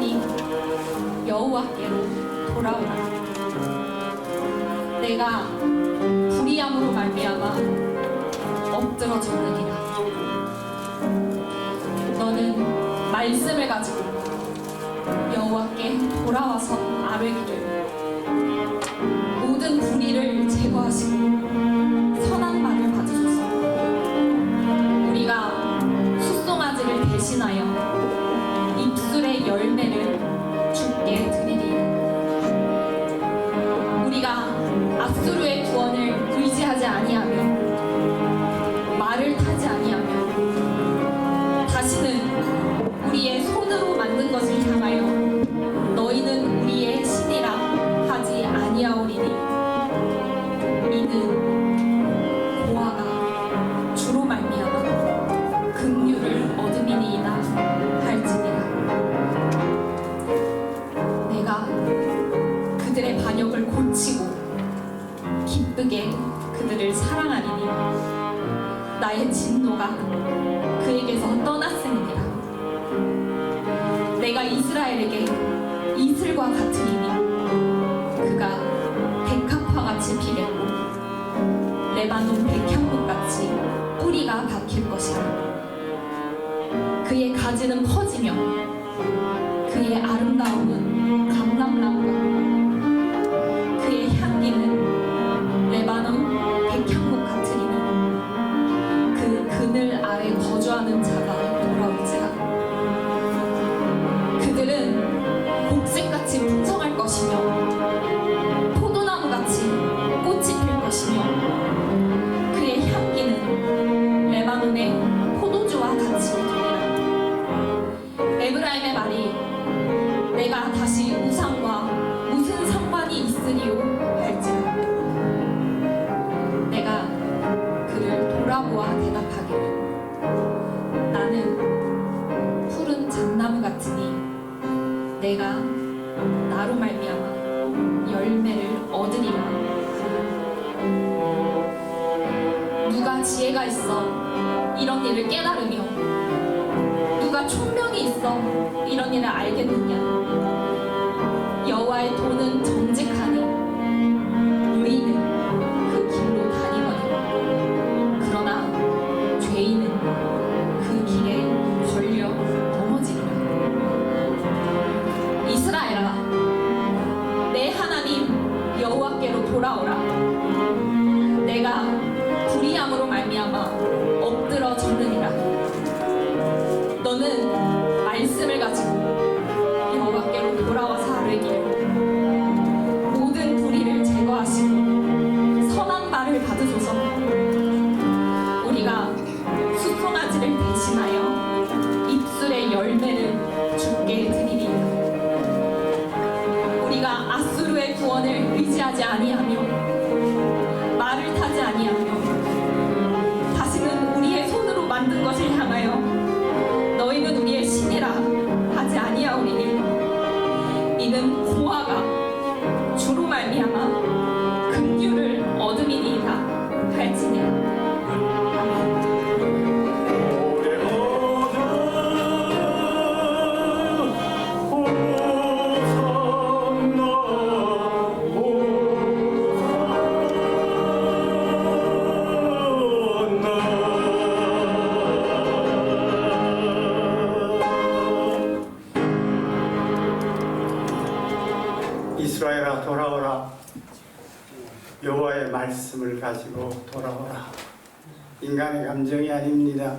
하나님 여호와께로 돌아오라. 내가 불의함으로 말미암아 엎드러졌느니라. 너는 말씀을 가지고 여호와께 돌아와서 아뢰기를 모든 불의를 제거하시고 선한 말을 받으소서. 우리가 숫송아지를 대신하여 입술의 열매를 주께 드리리라. 우리가 앗수르의 구원을 의지하지 아니하며 말을 타지 아니하며 다시는 우리의 손으로 만든 것을 향하여 너희는 우리의 신이라 하지 아니하오리니 이는 고아가 주로 말미암아 긍휼을 얻음이니이다 할지니라. 내가 그들의 반역을 고치고 기쁘게 그들을 사랑하리니 나의 진노가 그에게서 떠났음이니라. 내가 이스라엘에게 이슬과 같으리니 그가 백합화같이 피겠고 레바논 백향목같이 뿌리가 박힐 것이라. 그의 가지는 퍼지며 그의 아름다움은 감람나무가 그의 향기는 레바논 백향목 같으리니 그 그늘 아래 거주하는 자가 돌아올지라. 그들은 곡식같이 풍성할 것이며 포도나무같이 꽃이 필 것이며 그의 향기는 레바논의 포도주와 같이 되리라. 에브라임의 말이 내가 다시 우상과 무슨 상관이 있으리요 할지라. 내가 그를 돌아보아 대답하기를 나는 푸른 잣나무 같으니 내가 나로 말미암아 열매를 얻으리라 하라. 누가 지혜가 있어 이런 일을 깨달으며 누가 총명이 있어 이런 일을 알겠느냐. 여호와의 도는 정직하니 의인은 그 길로 다니거니와 그러나 죄인은 그 길에 걸려 넘어지리라. 이스라엘아, 내 하나님 여호와께로 돌아오라. 내가 불의함으로 말미암아 엎드러졌느니라. 너는 말씀을 가지고 여호와께로 돌아와서 아뢰기를 모든 불의를 제거하시고 선한 말을 받으소서. 우리가 숫송아지를 대신하여 입술의 열매를 주께 드리리라. 우리가 앗수르의 구원을 의지하지 아니하며 말을 타지 아니하며 다시는 우리의 손으로 만든 것을 향하여 너희는 우리의 신이라 하지 아니하오리니 이는 고아가 주로 말미암아 긍휼을 얻음이니이다 할지니라. 이스라엘아 돌아오라. 여호와의 말씀을 가지고 돌아오라. 인간의 감정이 아닙니다.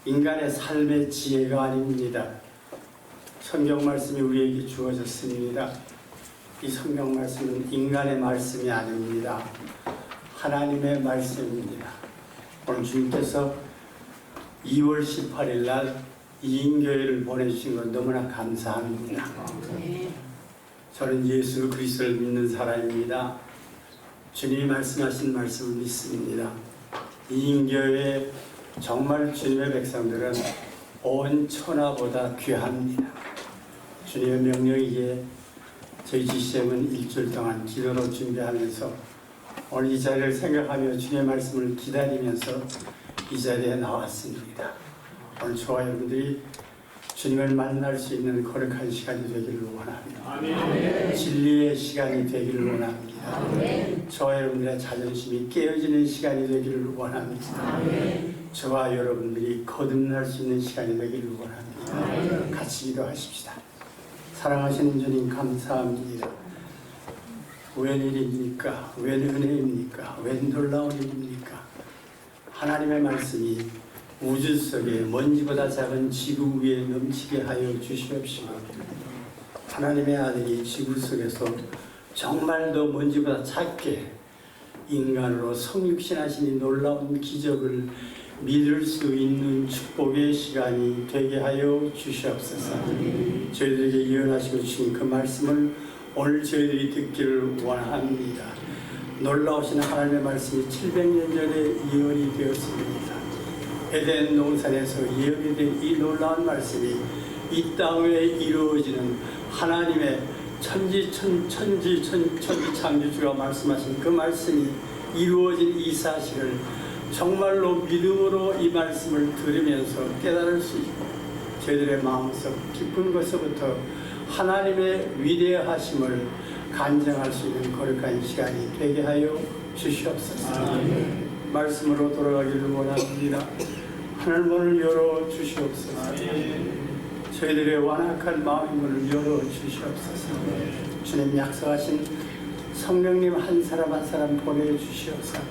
인간의 삶의 지혜가 아닙니다. 성경 말씀이 우리에게 주어졌습니다. 이 성경 말씀은 인간의 말씀이 아닙니다. 하나님의 말씀입니다. 오늘 주님께서 2월 18일 날 이인교회를 보내주신 것 너무나 감사합니다. 저는 예수 그리스도를 믿는 사람입니다. 주님이 말씀하신 말씀을 믿습니다. 이인교회 정말 주님의 백성들은 온 천하보다 귀합니다. 주님의 명령이기에 저희 GCM은 일주일 동안 기도로 준비하면서 오늘 이 자리를 생각하며 주님의 말씀을 기다리면서 이 자리에 나왔습니다. 오늘 저와 여러분들이 주님을 만날 수 있는 거룩한 시간이 되기를 원합니다. 진리의 시간이 되기를 원합니다. 저와 여러분들의 자존심이 깨어지는 시간이 되기를 원합니다. 저와 여러분들이 거듭날 수 있는 시간이 되기를 원합니다. 같이 기도하십시다. 사랑하시는 주님 감사합니다. 웬일입니까? 웬 은혜입니까? 웬 놀라운 일입니까? 하나님의 말씀이 우주 속에 먼지보다 작은 지구 위에 넘치게 하여 주시옵시고, 하나님의 아들이 지구 속에서 정말 더 먼지보다 작게 인간으로 성육신하신 이 놀라운 기적을 믿을 수 있는 축복의 시간이 되게 하여 주시옵소서. 저희들에게 예언하시고 주신 그 말씀을 오늘 저희들이 듣기를 원합니다. 놀라우신 하나님의 말씀이 700년 전에 예언이 되었습니다. 에덴 동산에서 예언이 된 이 놀라운 말씀이 이 땅에 이루어지는 하나님의 천지 창조주가 말씀하신 그 말씀이 이루어진 이 사실을 정말로 믿음으로 이 말씀을 들으면서 깨달을 수 있고, 저희들의 마음속 깊은 곳에서부터 하나님의 위대하심을 간증할 수 있는 거룩한 시간이 되게 하여 주시옵소서. 말씀으로 돌아가기를 원합니다. 하늘 문을 열어 주시옵소서. 저희들의 완악한 마음의 문을 열어 주시옵소서. 주님 약속하신 성령님 한 사람 한 사람 보내주시옵소서.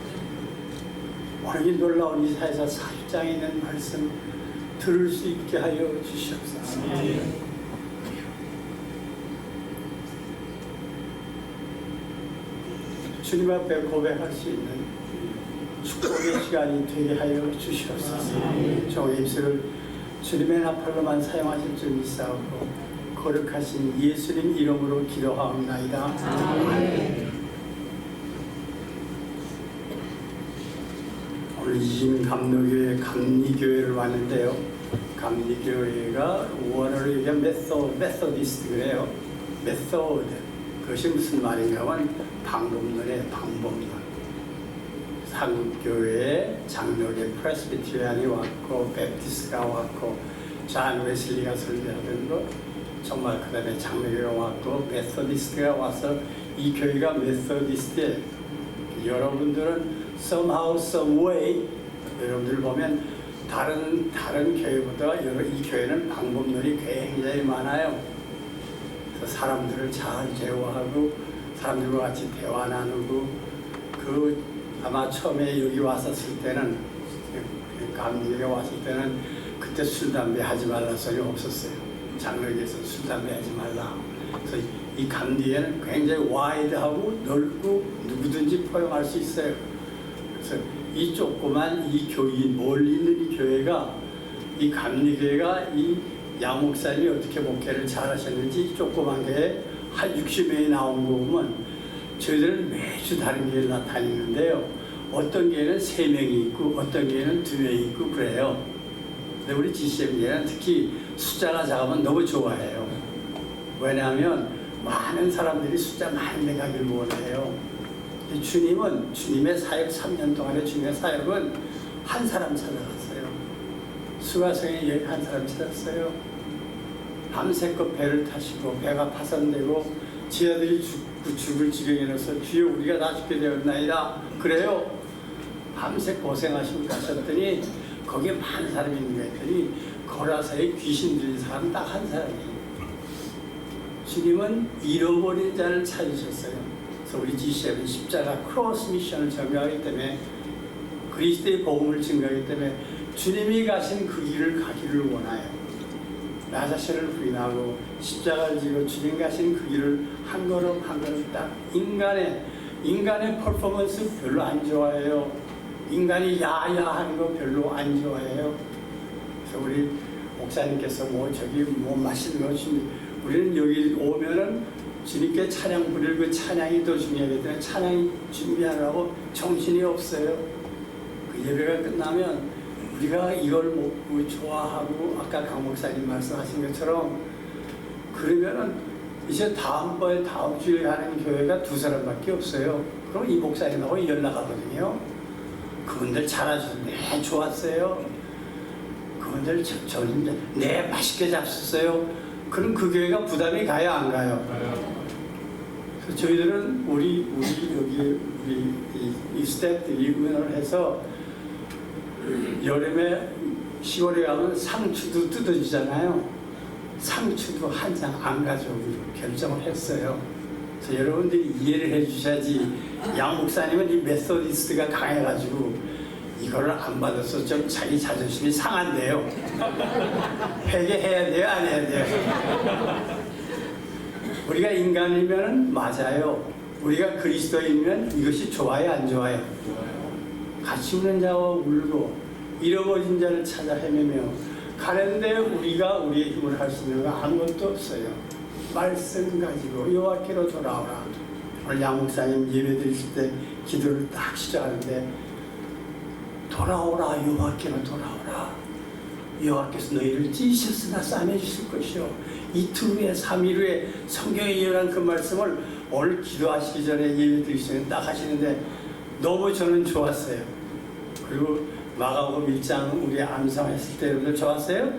오늘 이 놀라운 이사야서 40장에 있는 말씀 들을 수 있게 하여 주시옵소서. 주님 앞에 고백할 수 있는 축복의 시간이 되게 하여 주시옵소서. 저 입술을 주님의 나팔로만 사용하실 줄 믿사오고 거룩하신 예수님 이름으로 기도하옵나이다. 오늘 이진 감로교회 감리교회를 왔는데요. 감리교회가 원어로 얘기하면 메소디스트래요. 메소드. 그것이 무슨 말인가 하면 방법론의 방법론. 한국교회에 장로계 프레스비테리안이 왔고, 베프티스트가 왔고, 잔 웨슬리가 설교하던 거, 정말 그 다음에 장로교가 왔고, 메소디스트가 와서 이 교회가 메소디스트예요. 여러분들은 somehow, some way, 여러분들 보면 다른 교회보다 이 교회는 방법론이 굉장히 많아요. 그래서 사람들을 잘 대화하고 사람들과 같이 대화 나누고, 아마 처음에 여기 왔었을 때는, 감리교에 왔을 때는 그때 술 담배 하지 말라 소리 없었어요. 장로교에서 술 담배 하지 말라. 그래서 이 감리교회는 굉장히 와이드하고 넓고 누구든지 포용할 수 있어요. 그래서 이 조그만 이 교회, 멀리 있는 이 교회가, 이 감리교회가 이 양목사님이 어떻게 목회를 잘 하셨는지 이 조그만 교회에 한 60명이 나온 거 보면 저희들은 매주 다른 교회를 다니는데요. 어떤 교회는 3명이 있고 어떤 교회는 2명이 있고 그래요. 근데 우리 GCM교회는 특히 숫자가 작으면 너무 좋아해요. 왜냐하면 많은 사람들이 숫자 많은 데 가기를 원해요. 주님은 주님의 사역 3년 동안의 주님의 사역은 한 사람 찾아갔어요. 수가성에 한 사람 찾았어요. 밤새껏 배를 타시고 배가 파손되고 지 아들이 죽을 지경에 넣어서 주여 우리가 다 죽게 되었나이다. 그래요. 밤새 고생하시고 가셨더니 거기에 많은 사람이 있는 거 했더니 거라사에 귀신 들린 사람 딱 한 사람이에요. 주님은 잃어버린 자를 찾으셨어요. 그래서 우리 GCM은 십자가 크로스 미션을 전개하기 때문에, 그리스도의 복음을 증거하기 때문에 주님이 가신 그 길을 가기를 원해요. 나 자신을 부인하고 십자가를 지고 주님 가신 그 길을 한 걸음 한 걸음 딱, 인간의 퍼포먼스 별로 안 좋아해요. 인간이 야야하는 거 별로 안 좋아해요. 그래서 우리 목사님께서 저기 맛있는 거 준비, 우리는 여기 오면은 주님께 찬양 부릴 그 찬양이 더 중요하기 때문에 찬양 준비하느라고 정신이 없어요. 그 예배가 끝나면 우리가 이걸 먹고 좋아하고, 아까 강 목사님 말씀하신 것처럼, 그러면은 이제 다음 주에 가는 교회가 2사람밖에 없어요. 그럼 이 목사님하고 연락하거든요. 그분들 잘하셨는데 좋았어요. 그분들 저는 이제 네 맛있게 잡수세요. 그럼 그 교회가 부담이 가요 안 가요? 그래서 저희들은 우리 이 스태프들이 의논을 해서 여름에 10월에 가면 상추도 뜯어지잖아요. 상추도 한 장 안 가져오기로 결정을 했어요. 그래서 여러분들이 이해를 해주셔야지. 양 목사님은 이 메소디스트가 강해가지고 이거를 안 받아서 좀 자기 자존심이 상한대요. 회개해야 돼요, 안 해야 돼요? 우리가 인간이면 맞아요. 우리가 그리스도인이면 이것이 좋아요, 안 좋아요? 같이 우는 자와 울고 잃어버린 자를 찾아 헤매며 가는데 우리가 우리의 힘을 할 수 있는 건 아무것도 없어요. 말씀 가지고 여호와께로 돌아오라. 오늘 양 목사님 예배 드리실 때 기도를 딱 시작하는데 돌아오라, 여호와께로 돌아오라. 여호와께서 너희를 찢으셨으나 싸매주실 것이요. 이틀 후에 3일 후에 성경에 예언한 그 말씀을 오늘 기도하시기 전에 예배 드리시는 딱 하시는데 너무 저는 좋았어요. 그리고 마가복음 1장 우리 암송했을 때 여러분들 좋았어요?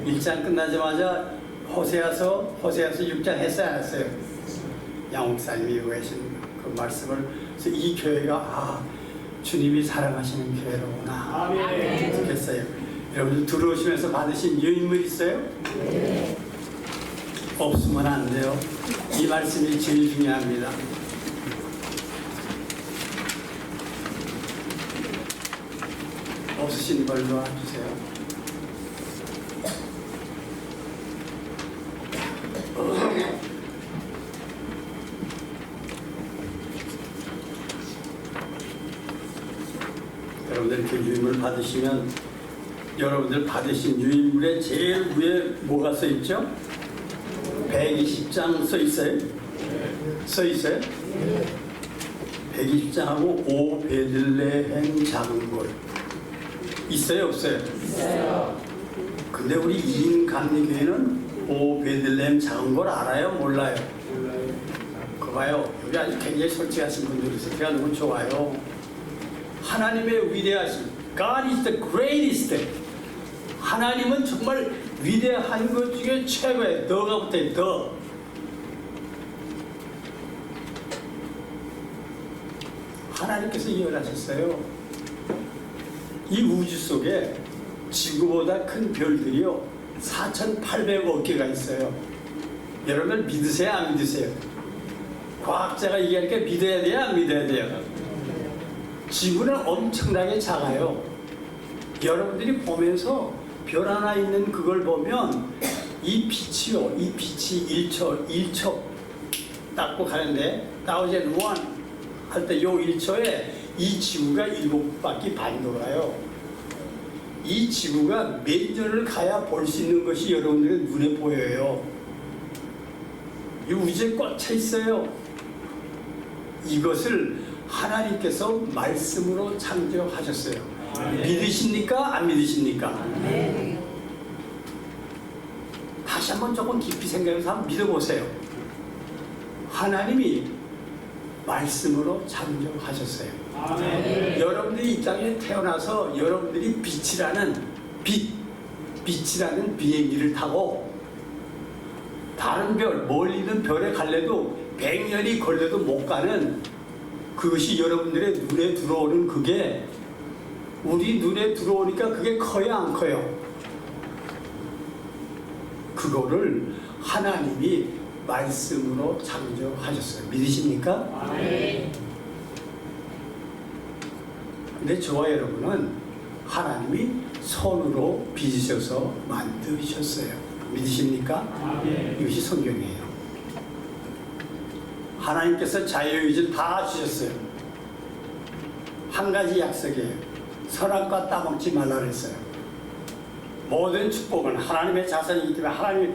1장 끝나자마자 호세아서 6장 했어요, 안 했어요? 양 목사님이 외신 그 말씀을 그래서 이 교회가 주님이 사랑하시는 교회로구나 느꼈어요. 여러분들 들어오시면서 받으신 유인물 있어요? 네. 없으면 안 돼요. 이 말씀이 제일 중요합니다. 없으신 걸로 놔주세요. 여러분들 이렇게 유인물 받으시면 여러분들 받으신 유인물에 제일 위에 뭐가 써 있죠? 120장 써 있어요? 써 있어요? 120장하고 오 베들레헴 작은 곳 있어요, 없어요? 있어요. 근데 우리 이인감리교회는 오 베들레헴 작은 걸 알아요, 몰라요? 몰라요. 그거 봐요. 여기 아주 굉장히 솔직하신 분들이 있어요. 제가 너무 좋아요. 하나님의 위대하심, God is the greatest. 하나님은 정말 위대한 것 중에 최고의 더가 붙어요. 더. 하나님께서 예언하셨어요. 이 우주 속에 지구보다 큰 별들이요 4,800억 개가 있어요. 여러분 믿으세요, 안 믿으세요? 과학자가 얘기하니까 믿어야 돼요, 안 믿어야 돼요? 지구는 엄청나게 작아요. 여러분들이 보면서 별 하나 있는 그걸 보면 이 빛이요, 이 빛이 1초 닦고 가는데 thousand one 할 때 요 1초에 이 지구가 7바퀴 반 돌아요. 이 지구가 몇 년을 가야 볼 수 있는 것이 여러분들의 눈에 보여요. 이 우주에 꽉 차 있어요. 이것을 하나님께서 말씀으로 창조하셨어요. 믿으십니까? 안 믿으십니까? 네. 다시 한번 조금 깊이 생각해서 한번 믿어보세요. 하나님이 말씀으로 창조하셨어요. 네. 여러분들이 이 땅에 태어나서 여러분들이 빛이라는 비행기를 타고 다른 별, 멀리 있는 별에 갈래도 100년이 걸려도 못 가는 그것이 여러분들의 눈에 들어오는 그게 우리 눈에 들어오니까 그게 커요, 안 커요? 그거를 하나님이 말씀으로 창조하셨어요. 믿으십니까? 네. 근데 저와 여러분은 하나님이 손으로 빚으셔서 만드셨어요. 믿으십니까? 네. 이것이 성경이에요. 하나님께서 자유의지를 다 주셨어요. 한 가지 약속이에요. 선악과 따먹지 말라 그랬어요. 모든 축복은 하나님의 자선이기 때문에 하나님이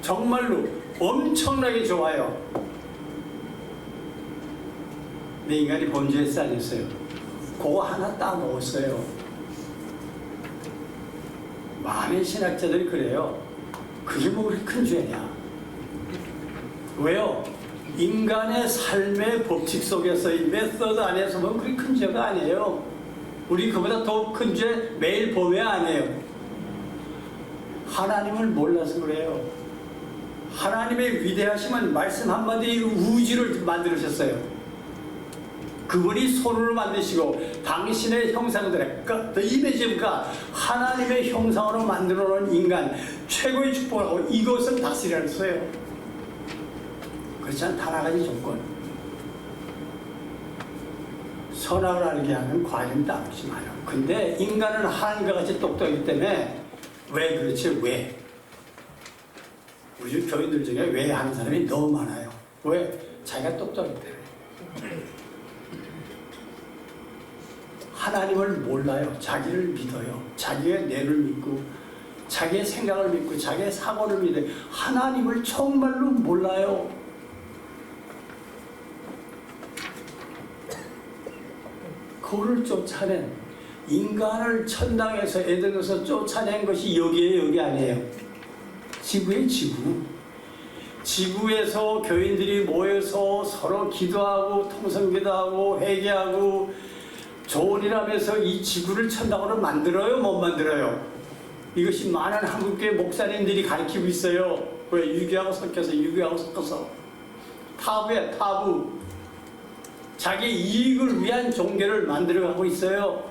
정말로 엄청나게 좋아요. 내 인간이 범죄했어, 안 했어요? 그거 하나 따먹었어요. 많은 신학자들이 그래요. 그게 뭐 그렇게 큰 죄냐? 왜요? 인간의 삶의 법칙 속에서 이 메소드 안에서 보면 그리 큰 죄가 아니에요. 우리 그보다 더 큰 죄 매일 범해 아니에요. 하나님을 몰라서 그래요. 하나님의 위대하심은 말씀 한마디에 우주를 만들으셨어요. 그분이 손으로 만드시고 당신의 형상대로 the image of God, 하나님의 형상으로 만들어 놓은 인간 최고의 축복을 하고 이것을 다스리라는 그렇지만 단 한 가지 조건, 선악을 알게 하는 과일은 따르지 마요. 근데 인간은 하나님과 같이 똑똑하기 때문에 왜 그렇지? 왜? 우리 교인들 중에 왜 하는 사람이 너무 많아요. 왜? 자기가 똑똑하기 때문에. 하나님을 몰라요. 자기를 믿어요. 자기의 뇌를 믿고 자기의 생각을 믿고 자기의 사고를 믿어요. 하나님을 정말로 몰라요. 그를 쫓아낸, 인간을 천당에서 에덴에서 쫓아낸 것이 여기에요, 여기 아니에요. 지구의 지구. 지구에서 교인들이 모여서 서로 기도하고 통성기도하고 회개하고 좋은 일 하면서 이 지구를 천당으로 만들어요? 못 만들어요? 이것이 많은 한국교회 목사님들이 가르치고 있어요. 왜? 유교하고 섞어서. 타부야, 타부. 자기 이익을 위한 종교를 만들어가고 있어요.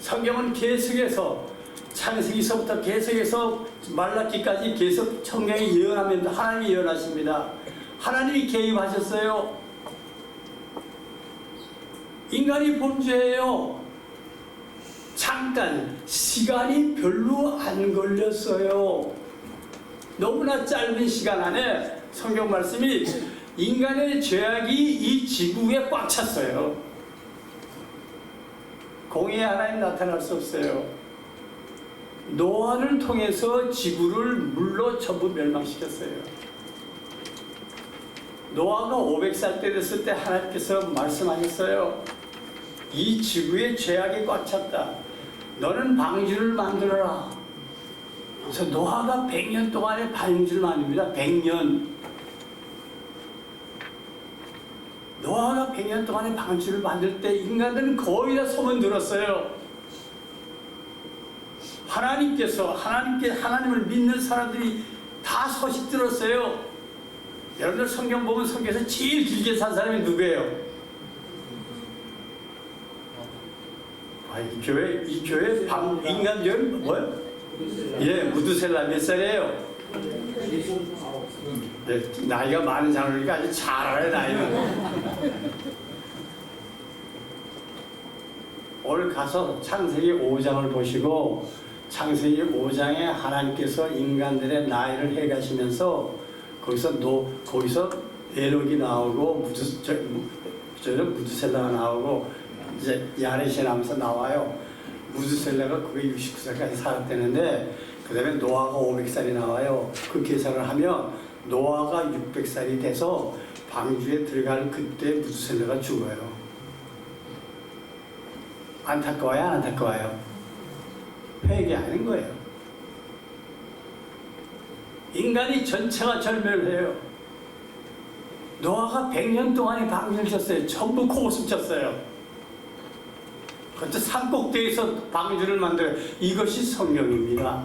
성경은 계속해서 창세기서부터 계속해서 말라기까지 계속 성경이 예언하면서 하나님이 예언하십니다. 하나님이 개입하셨어요. 인간이 범죄해요. 잠깐 시간이 별로 안 걸렸어요. 너무나 짧은 시간 안에 성경 말씀이 인간의 죄악이 이 지구에 꽉 찼어요. 공의의 하나님 나타날 수 없어요. 노아를 통해서 지구를 물로 전부 멸망시켰어요. 노아가 500살 때 됐을 때 하나님께서 말씀하셨어요. 이 지구에 죄악이 꽉 찼다. 너는 방주를 만들어라. 그래서 노아가 100년 동안에 방주를 만듭니다. 100년. 노아가 100년 동안에 방주를 만들 때 인간들은 거의 다 소문 들었어요. 하나님을 믿는 사람들이 다 소식 들었어요. 여러분들 성경 보면 성경에서 제일 길게 산 사람이 누구예요? 이 교회 인간 교회 뭐요? 예, 무두셀라 몇 살이에요? 네, 나이가 많은 사람이니까 아주 잘 알아요, 나이는. 오늘 가서 창세기 5장을 보시고 창세기 5장에 하나님께서 인간들의 나이를 해가시면서 거기서 에녹이 나오고 무두셀라가 나오고 이제 야렛이 나면서 나와요. 무두셀라가 그게 69살까지 살았다는데 그 다음에 노아가 500살이 나와요. 그 계산을 하면 노아가 600살이 돼서 방주에 들어갈 그때 무두셀라가 죽어요. 안타까워요? 안 안타까워요? 회개하는 거예요. 인간이 전체가 절멸해요. 노아가 100년 동안에 방주를 쳤어요. 전부 코웃음 쳤어요. 그것도 산꼭대기에서 방주를 만들어요. 이것이 성경입니다.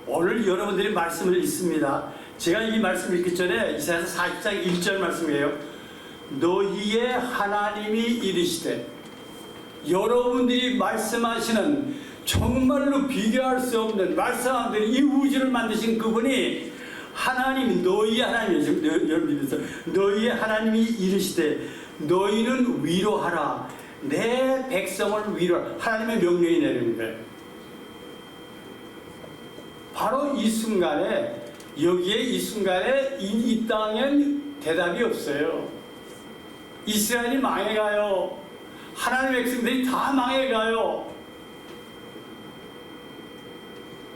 오늘 여러분들이 말씀을 읽습니다. 제가 이 말씀을 읽기 전에 이사야서 40장 1절 말씀이에요. 너희의 하나님이 이르시되, 여러분들이 말씀하시는 정말로 비교할 수 없는 말씀하는 이 우주를 만드신 그분이 하나님이 너희의 하나님이죠. 여러분들께서 너희의 하나님이 이르시되 너희는 위로하라. 내 백성을 위로하라. 하나님의 명령이 내리는 거예요. 바로 이 순간에 이 순간에 이 땅엔 대답이 없어요. 이스라엘이 망해가요. 하나님의 백성들이 다 망해가요.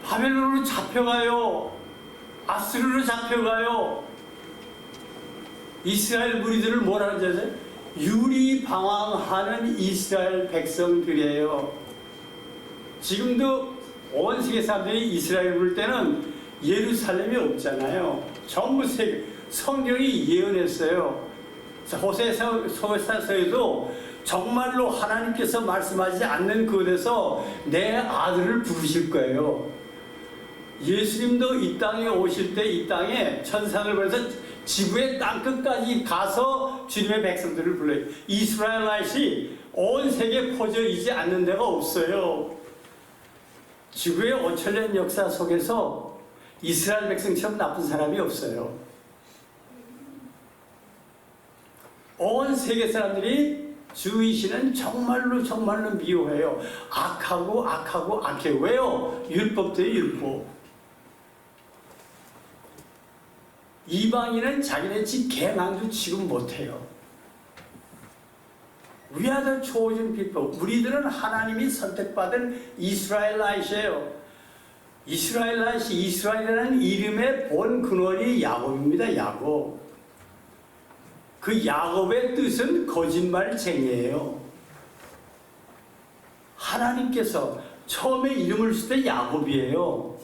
바벨론으로 잡혀가요. 아수르로 잡혀가요. 이스라엘 무리들을 뭐라 하죠? 유리방황하는 이스라엘 백성들이에요. 지금도 온 세계 사람들이 이스라엘 부를 때는 예루살렘이 없잖아요. 전부 세계 성경이 예언했어요. 호세서에도 정말로 하나님께서 말씀하지 않는 그곳에서 내 아들을 부르실 거예요. 예수님도 이 땅에 오실 때 이 땅에 천사를 보내서 지구의 땅끝까지 가서 주님의 백성들을 불러요. 이스라엘라이트이 온 세계에 퍼져있지 않는 데가 없어요. 지구의 5천년 역사 속에서 이스라엘 백성처럼 나쁜 사람이 없어요. 온 세계 사람들이 주이시는 정말로 정말로 미워해요. 악하고 악해요. 왜요? 율법도요, 율법. 이방인은 자기네 집 개망도 지금 못해요. We are the chosen people. 우리들은 하나님이 선택받은 이스라엘라이트예요. 이스라엘이라는 이름의 본 근원이 야곱입니다. 야곱. 그 야곱의 뜻은 거짓말쟁이에요. 하나님께서 처음에 이름을 쓸 때 야곱이에요.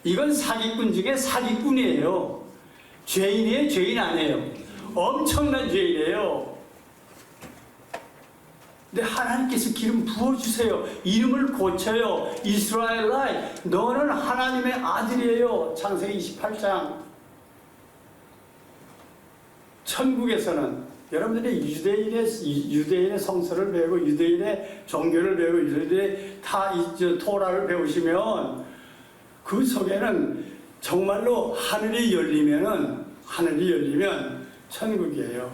이건 사기꾼 중에 사기꾼이에요. 죄인이에요, 죄인 아니에요. 엄청난 죄인이에요. 근데 하나님께서 기름 부어주세요. 이름을 고쳐요. 이스라엘라이, 너는 하나님의 아들이에요. 창세기 28장. 천국에서는 여러분들이 유대인의 성서를 배우고 유대인의 종교를 배우고 유대인의 토라를 배우시면 그 속에는 정말로 하늘이 열리면 천국이에요.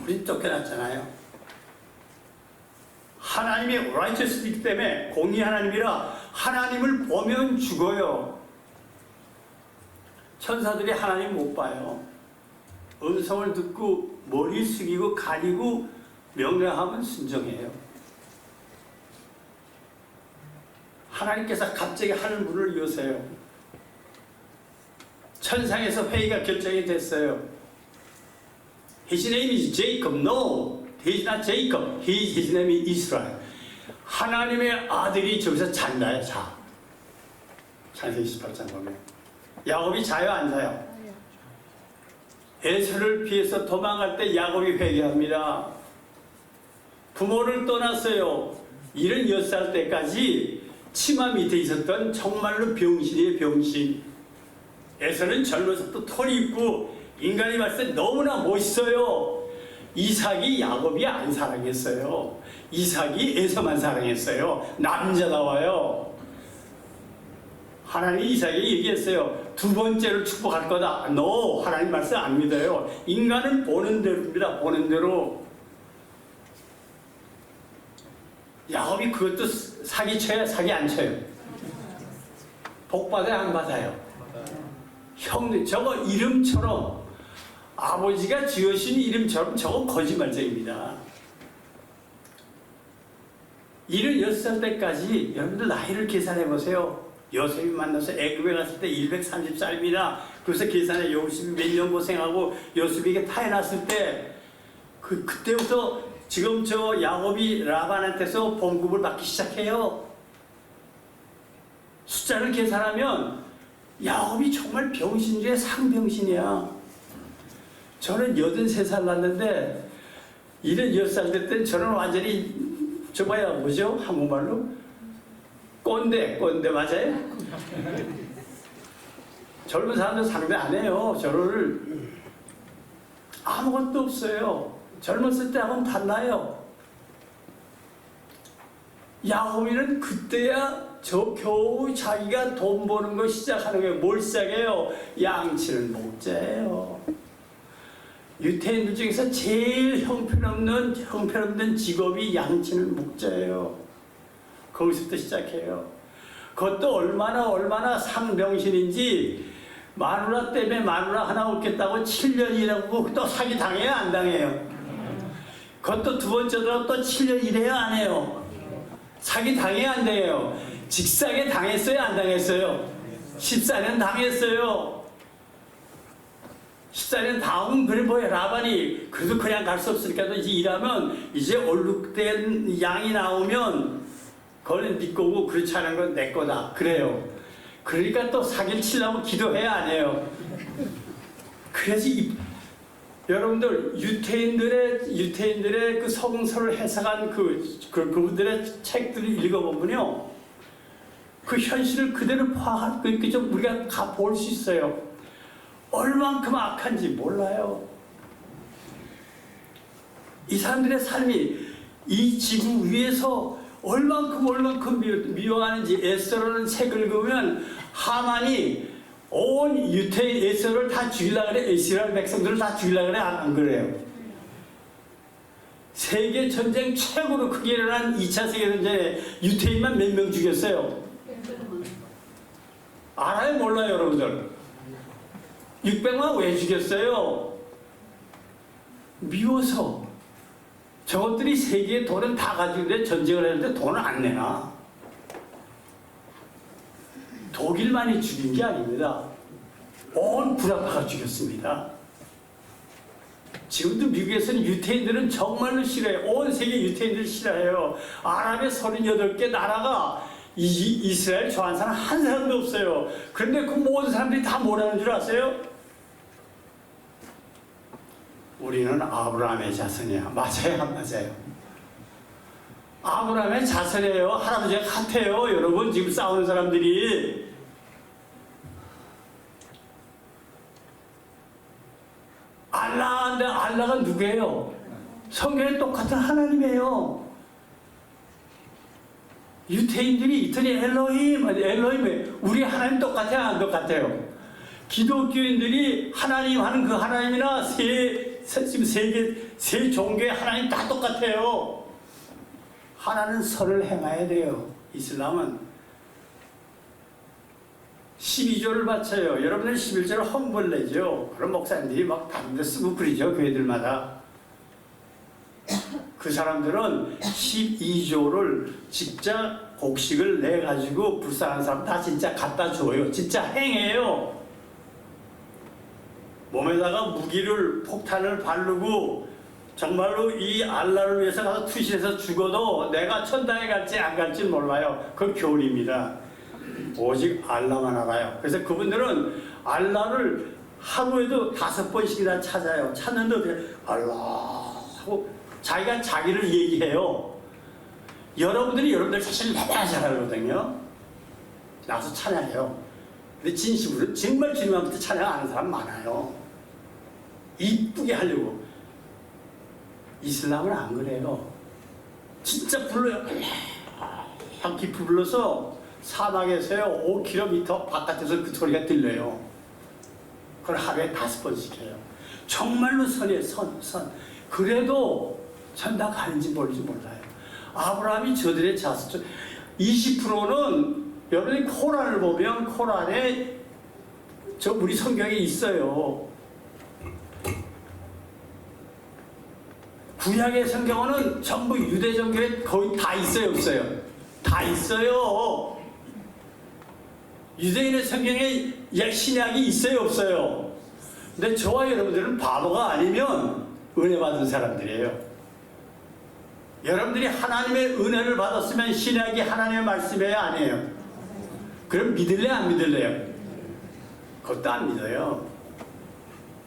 우리 쫓겨났잖아요. 하나님이 righteous이기 때문에 공의 하나님이라 하나님을 보면 죽어요. 천사들이 하나님 못 봐요. 음성을 듣고 머리 숙이고 가리고 명령하면 순종해요. 하나님께서 갑자기 하늘 문을 여세요. 천상에서 회의가 결정이 됐어요. His name is Jacob. No, he is not Jacob. His name is Israel. 하나님의 아들이 저기서 잔다요, 자. 창세기 28장 보면. 야곱이 자요, 안 자요? 에서를 피해서 도망갈 때 야곱이 회개합니다. 부모를 떠났어요. 76살 때까지 치마 밑에 있었던 정말로 병신이에요, 병신. 에서는 젊어서 또 털이 있고 인간이 봤을 때 너무나 멋있어요. 이삭이 야곱이 안 사랑했어요. 이삭이 에서만 사랑했어요. 남자다워요. 하나님이 이삭에게 얘기했어요. 두 번째로 축복할 거다. No, 하나님 말씀 안 믿어요. 인간은 보는 대로입니다. 보는 대로. 야곱이 그것도 사기 쳐요? 사기 안 쳐요? 복 받아요? 안 받아요? 형님, 저거 이름처럼 아버지가 지으신 이름처럼 저거 거짓말쟁입니다. 76살 때까지 여러분들 나이를 계산해 보세요. 요셉이 만나서 애굽에 갔을 때 130살입니다. 그래서 계산해 요셉이 몇 년 고생하고 요셉에게 타해놨을 때 그때부터 지금 저 야곱이 라반한테서 봉급을 받기 시작해요. 숫자를 계산하면 야곱이 정말 병신 중에 상병신이야. 저는 83살 났는데 76살 될 때 저는 완전히 뭐죠? 한국말로? 꼰대 맞아요? 젊은 사람들 상대 안 해요. 저를 아무것도 없어요. 젊었을 때하고는 달라요. 야곱이는 그때야 저 겨우 자기가 돈 버는 거 시작하는 거예요. 뭘 시작해요? 양치는 목자예요. 유태인들 중에서 제일 형편없는 직업이 양치는 목자예요. 거기서부터 시작해요. 그것도 얼마나 상병신인지 마누라 때문에 마누라 하나 얻겠다고 7년 일하고 또 사기 당해요, 안 당해요? 그것도 두 번째로 또 7년 일해요, 안 해요? 사기 당해요, 안 당해요? 직사게 당했어요, 안 당했어요? 14년 당했어요. 14년 다음 그래 뭐야, 라반이 그래도 그냥 갈 수 없으니까 이제 일하면 이제 얼룩된 양이 나오면 그거는 네 거고 그렇지 않은 건 내 거다 그래요. 그러니까 또 사기를 치려고 기도해야 안 해요. 그래야지 여러분들 유태인들의 그 성서를 해석한 그분들의 책들을 읽어보면요, 그 현실을 그대로 파악, 좀 우리가 볼 수 있어요. 얼만큼 악한지 몰라요. 이 사람들의 삶이 이 지구 위에서 얼만큼 미워하는지. 에스더라는 책을 읽으면 하만이 온 유태인 에스더를 다 죽이려고 그래. 이스라엘 백성들을 다 죽이려고 그래. 안 그래요? 세계 전쟁 최고로 크게 일어난 2차 세계 전쟁에 유태인만 몇 명 죽였어요? 알아요? 몰라요? 여러분들? 600만 왜 죽였어요? 미워서. 저것들이 세계의 돈은 다 가지고 있는데 전쟁을 했는데 돈을 안 내나? 독일만이 죽인 게 아닙니다. 온 구라파가 죽였습니다. 지금도 미국에서는 유태인들은 정말로 싫어해요. 온 세계 유태인들 싫어해요. 아랍의 38개 나라가 이스라엘 좋아하는 사람 한 사람도 없어요. 그런데 그 모든 사람들이 다 뭐라는 줄 아세요? 우리는 아브라함의 자손이야. 맞아요? 안 맞아요? 아브라함의 자손이에요. 할아버지가 같아요. 여러분, 지금 싸우는 사람들이. 알라가 누구예요? 성경에 똑같은 하나님이에요. 유태인들이 있더니 엘로힘, 우리 하나님 똑같아요? 안 똑같아요? 기독교인들이 하나님 하는 그 하나님이나 지금 세 종교의 하나님 다 똑같아요. 하나는 선을 행해야 돼요. 이슬람은 12조를 바쳐요. 여러분들 11조를 헌금을 내죠. 그럼 목사님들이 막 다른 데 쓰고 그러죠. 교회들마다. 그 사람들은 12조를 진짜 곡식을 내가지고 불쌍한 사람 다 진짜 갖다 줘요. 진짜 행해요. 몸에다가 무기를, 폭탄을 바르고 정말로 이 알라를 위해서 가서 투신해서 죽어도 내가 천당에 갈지 안 갈지 몰라요. 그건 교리입니다. 오직 알라만 알아요. 그래서 그분들은 알라를 하루에도 5번씩이나 찾아요. 찾는데 어떻게 알라 하고 자기가 자기를 얘기해요. 여러분들 자신을 너무나 잘 알거든요. 나서 찬양해요. 근데 진심으로 정말 주님한테 찬양 아는 사람 많아요. 이쁘게 하려고. 이슬람은 안 그래요. 진짜 불러요. 한 깊이 불러서 사막에서요 5km 바깥에서 그 소리가 들려요. 그걸 하루에 5번씩 해요. 정말로 선이에요. 선. 그래도 천당 가는지 모르지 몰라요. 아브라함이 저들의 자손 20%는 여러분이 코란을 보면 코란에 우리 성경에 있어요. 구약의 성경은 전부 유대 종교에 거의 다 있어요, 없어요? 다 있어요. 유대인의 성경에 신약이 있어요, 없어요? 근데 저와 여러분들은 바보가 아니면 은혜 받은 사람들이에요. 여러분들이 하나님의 은혜를 받았으면 신약이 하나님의 말씀이에요, 아니에요? 그럼 믿을래, 안 믿을래요? 그것도 안 믿어요.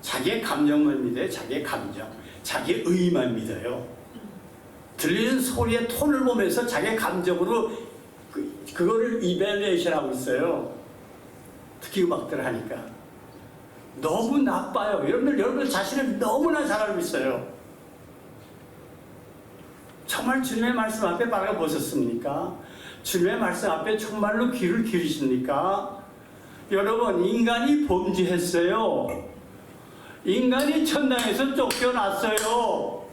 자기의 감정만 믿어요, 자기의 감정. 자기의 의만 믿어요. 들리는 소리의 톤을 보면서 자기의 감정으로 그거를 이벨레이션 하고 있어요. 특히 음악들을 하니까. 너무 나빠요. 여러분들 자신을 너무나 잘 알고 있어요. 정말 주님의 말씀 앞에 바라가 보셨습니까? 주님의 말씀 앞에 정말로 귀를 기울이십니까? 여러분, 인간이 범죄했어요. 인간이 천당에서 쫓겨났어요.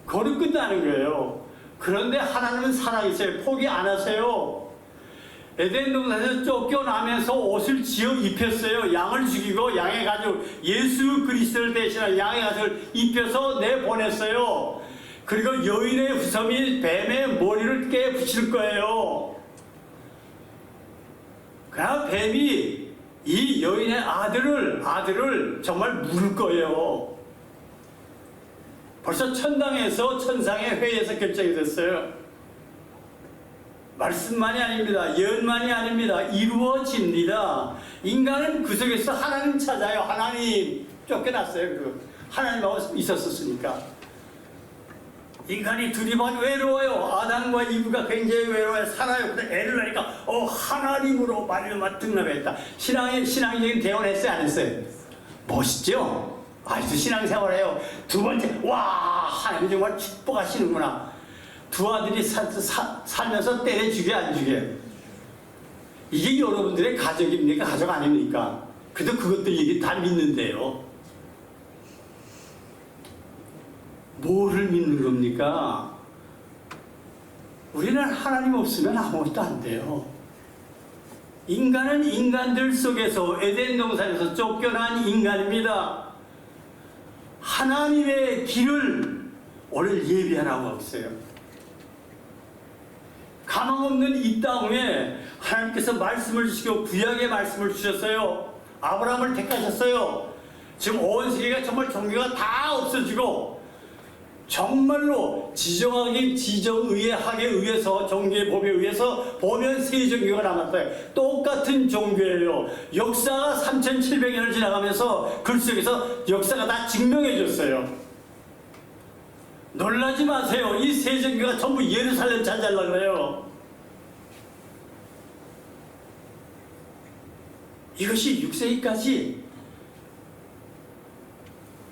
거기 끝나는 거예요. 그런데 하나님은 살아있어요. 포기 안 하세요. 에덴 동산에서 쫓겨나면서 옷을 지어 입혔어요. 양을 죽이고 양의 가죽, 예수 그리스도를 대신한 양의 가죽을 입혀서 내보냈어요. 그리고 여인의 후섬이 뱀의 머리를 깨 붙일 거예요. 그러나 뱀이 이 여인의 아들을 정말 물을 거예요. 벌써 천당에서 천상의 회의에서 결정이 됐어요. 말씀만이 아닙니다. 예언만이 아닙니다. 이루어집니다. 인간은 그 속에서 하나님 찾아요. 하나님 쫓겨났어요. 하나님하고 있었으니까. 인간이 둘이만 외로워요. 아담과 이브가 굉장히 외로워요. 살아요. 근데 애를 낳으니까 하나님으로 말미암아 등남했다. 신앙적인 대화를 했어요? 안 했어요? 멋있죠? 아직도 신앙생활해요. 두 번째, 와, 하나님 정말 축복하시는구나. 두 아들이 살면서 때려 죽여 안 죽여? 이게 여러분들의 가족입니까? 가족 아닙니까? 그래도 그것들 얘기 다 믿는데요. 뭐를 믿는 겁니까? 우리는 하나님 없으면 아무것도 안 돼요. 인간은 인간들 속에서 에덴 동산에서 쫓겨난 인간입니다. 하나님의 길을 오늘 예비하라고 없어요. 가망 없는 이 땅에 하나님께서 말씀을 주시고 구약의 말씀을 주셨어요. 아브라함을 택하셨어요. 지금 온 세계가 정말 종교가 다 없어지고 정말로 지정의학에 의해서 종교의 법에 의해서 보면 세 종교가 남았어요. 똑같은 종교예요. 역사가 3700년을 지나가면서 글 속에서 역사가 다 증명해 줬어요. 놀라지 마세요. 이 세 종교가 전부 예루살렘 차지하려고 그래요. 이것이 6세기까지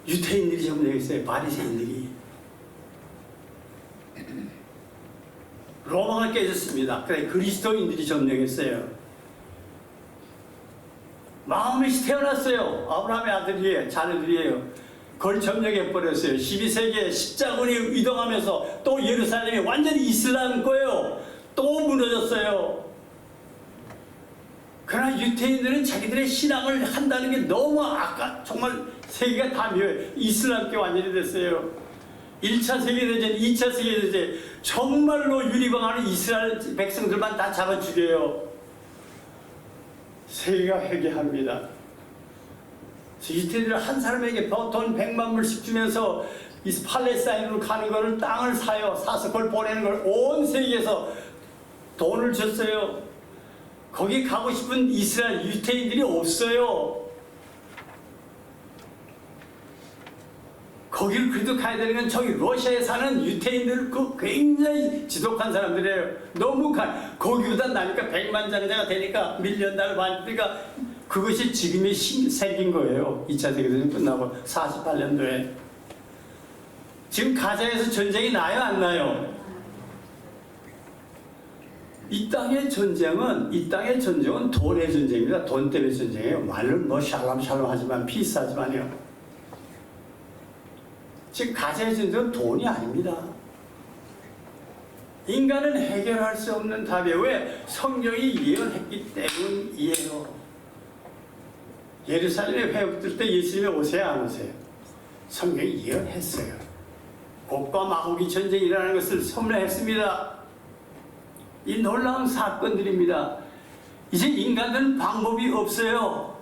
유태인들이 점령했어요. 바리새인들이. 로마가 깨졌습니다. 그래 그리스도인들이 점령했어요. 마음이 태어났어요. 아브라함의 아들이에요. 자녀들이에요. 그걸 점령해버렸어요. 12세기에 십자군이 이동하면서 또 예루살렘이 완전히 이슬람 거예요. 또 무너졌어요. 그러나 유태인들은 자기들의 신앙을 한다는 게 너무 정말 세계가 다 미워요. 이슬람교 완전히 됐어요. 1차 세계대전, 2차 세계대전 정말로 유리방하는 이스라엘 백성들만 다 잡아 죽여요. 세계가 회개합니다. 유태인들은 한 사람에게 돈 100만 불씩 주면서 이 팔레스타인으로 가는 거를 땅을 사요. 사서 그걸 보내는 걸 온 세계에서 돈을 줬어요. 거기 가고 싶은 이스라엘 유태인들이 없어요. 거기를 그래도 가야 되는 건 저기 러시아에 사는 유태인들 굉장히 지독한 사람들이에요. 너무 거기보다 나니까 100만 장자가 되니까 밀리언달러 받으니까 그것이 지금이 생긴 거예요. 2차 세계대전 끝나고 48년도에. 지금 가자에서 전쟁이 나요? 안 나요? 이 땅의 전쟁은 돈의 전쟁입니다. 돈 때문에 전쟁이에요. 말은 뭐 샬롬 하지만 피스하지만요. 지금 가자의 전쟁은 돈이 아닙니다. 인간은 해결할 수 없는 답이에요. 왜? 성경이 예언했기 때문이에요. 예루살렘에 회복될 때 예수님이 오세요? 안 오세요? 성경이 예언했어요. 곡과 마곡이 전쟁이 일어나는 것을 선언했습니다. 이 놀라운 사건들입니다. 이제 인간들은 방법이 없어요.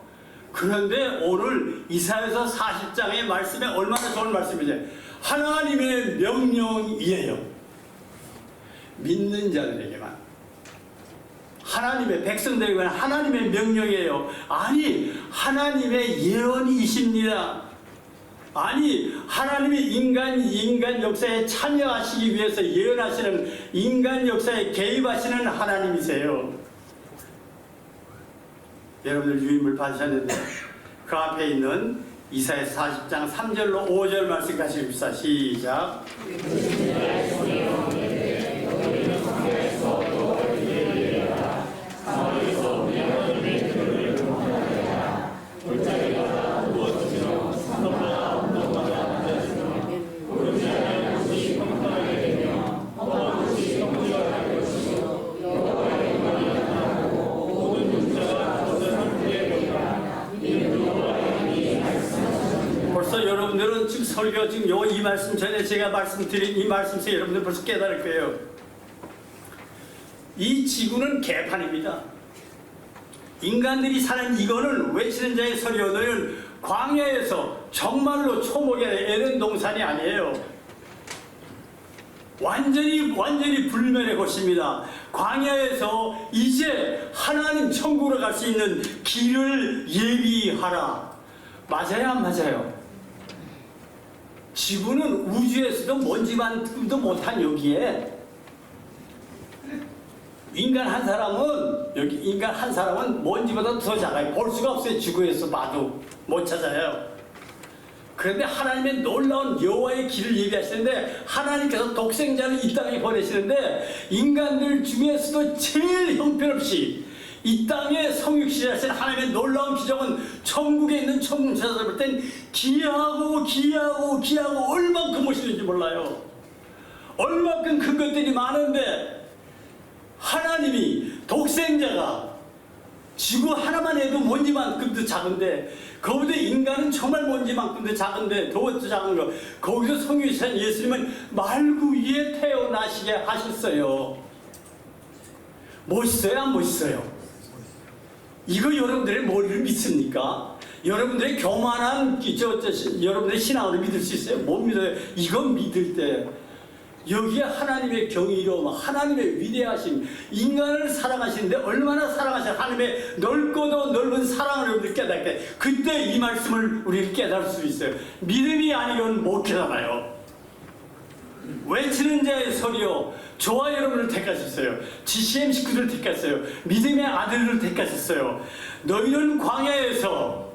그런데 오늘 이사야서 40장의 말씀에 얼마나 좋은 말씀이죠. 하나님의 명령이에요. 믿는 자들에게만, 하나님의 백성들에게만 하나님의 명령이에요. 아니 하나님의 예언이십니다. 아니 하나님이 인간 역사에 참여하시기 위해서 예언하시는, 인간 역사에 개입하시는 하나님이세요. 여러분들 유임을 받으셨는데 그 앞에 있는 이사야 40장 3절로 5절 말씀 같이 읽읍시다. 시작. 여러분들은 지금 설교 지금 이 말씀 전에 제가 말씀드린 이 말씀에서 여러분들 벌써 깨달을 거예요. 이 지구는 개판입니다. 인간들이 사는 이거는 외치는 자의 설교는 광야에서 정말로 초목의 에덴 동산이 아니에요. 완전히 불멸의 곳입니다. 광야에서 이제 하나님 천국으로 갈 수 있는 길을 예비하라. 맞아요, 안 맞아요? 지구는 우주에서도 먼지만큼도 못한 여기에 인간 한 사람은 먼지보다 더 작아요. 볼 수가 없어요. 지구에서 봐도 못 찾아요. 그런데 하나님의 놀라운 여호와의 길을 예비하시는데, 하나님께서 독생자를 이 땅에 보내시는데, 인간들 중에서도 제일 형편없이 이 땅에 성육신하신 하나님의 놀라운 기적은 천국에 있는 천국사를 볼 땐 기이하고 얼만큼 멋있는지 몰라요. 얼만큼 큰 것들이 많은데, 하나님이 독생자가 지구 하나만 해도 먼지만큼도 작은데, 거기서 인간은 정말 먼지만큼도 작은데, 더 작은 거, 거기서 성육신한 예수님은 말구 위에 태어나시게 하셨어요. 멋있어요, 안 멋있어요? 이거 여러분들의 머리를 믿습니까? 여러분들의 교만한 여러분들의 신앙으로 믿을 수 있어요? 못 믿어요. 이건 믿을 때 여기에 하나님의 경이로움, 하나님의 위대하심, 인간을 사랑하시는데 얼마나 사랑하시는 하나님의 넓고도 넓은 사랑을 여러분들 깨닫게 돼. 그때 이 말씀을 우리는 깨달을 수 있어요. 믿음이 아니면 못 깨달아요. 외치는 자의 소리요, 저와 여러분을 택하셨어요. GCM 식구들을 택하셨어요. 믿음의 아들을 택하셨어요. 너희는 광야에서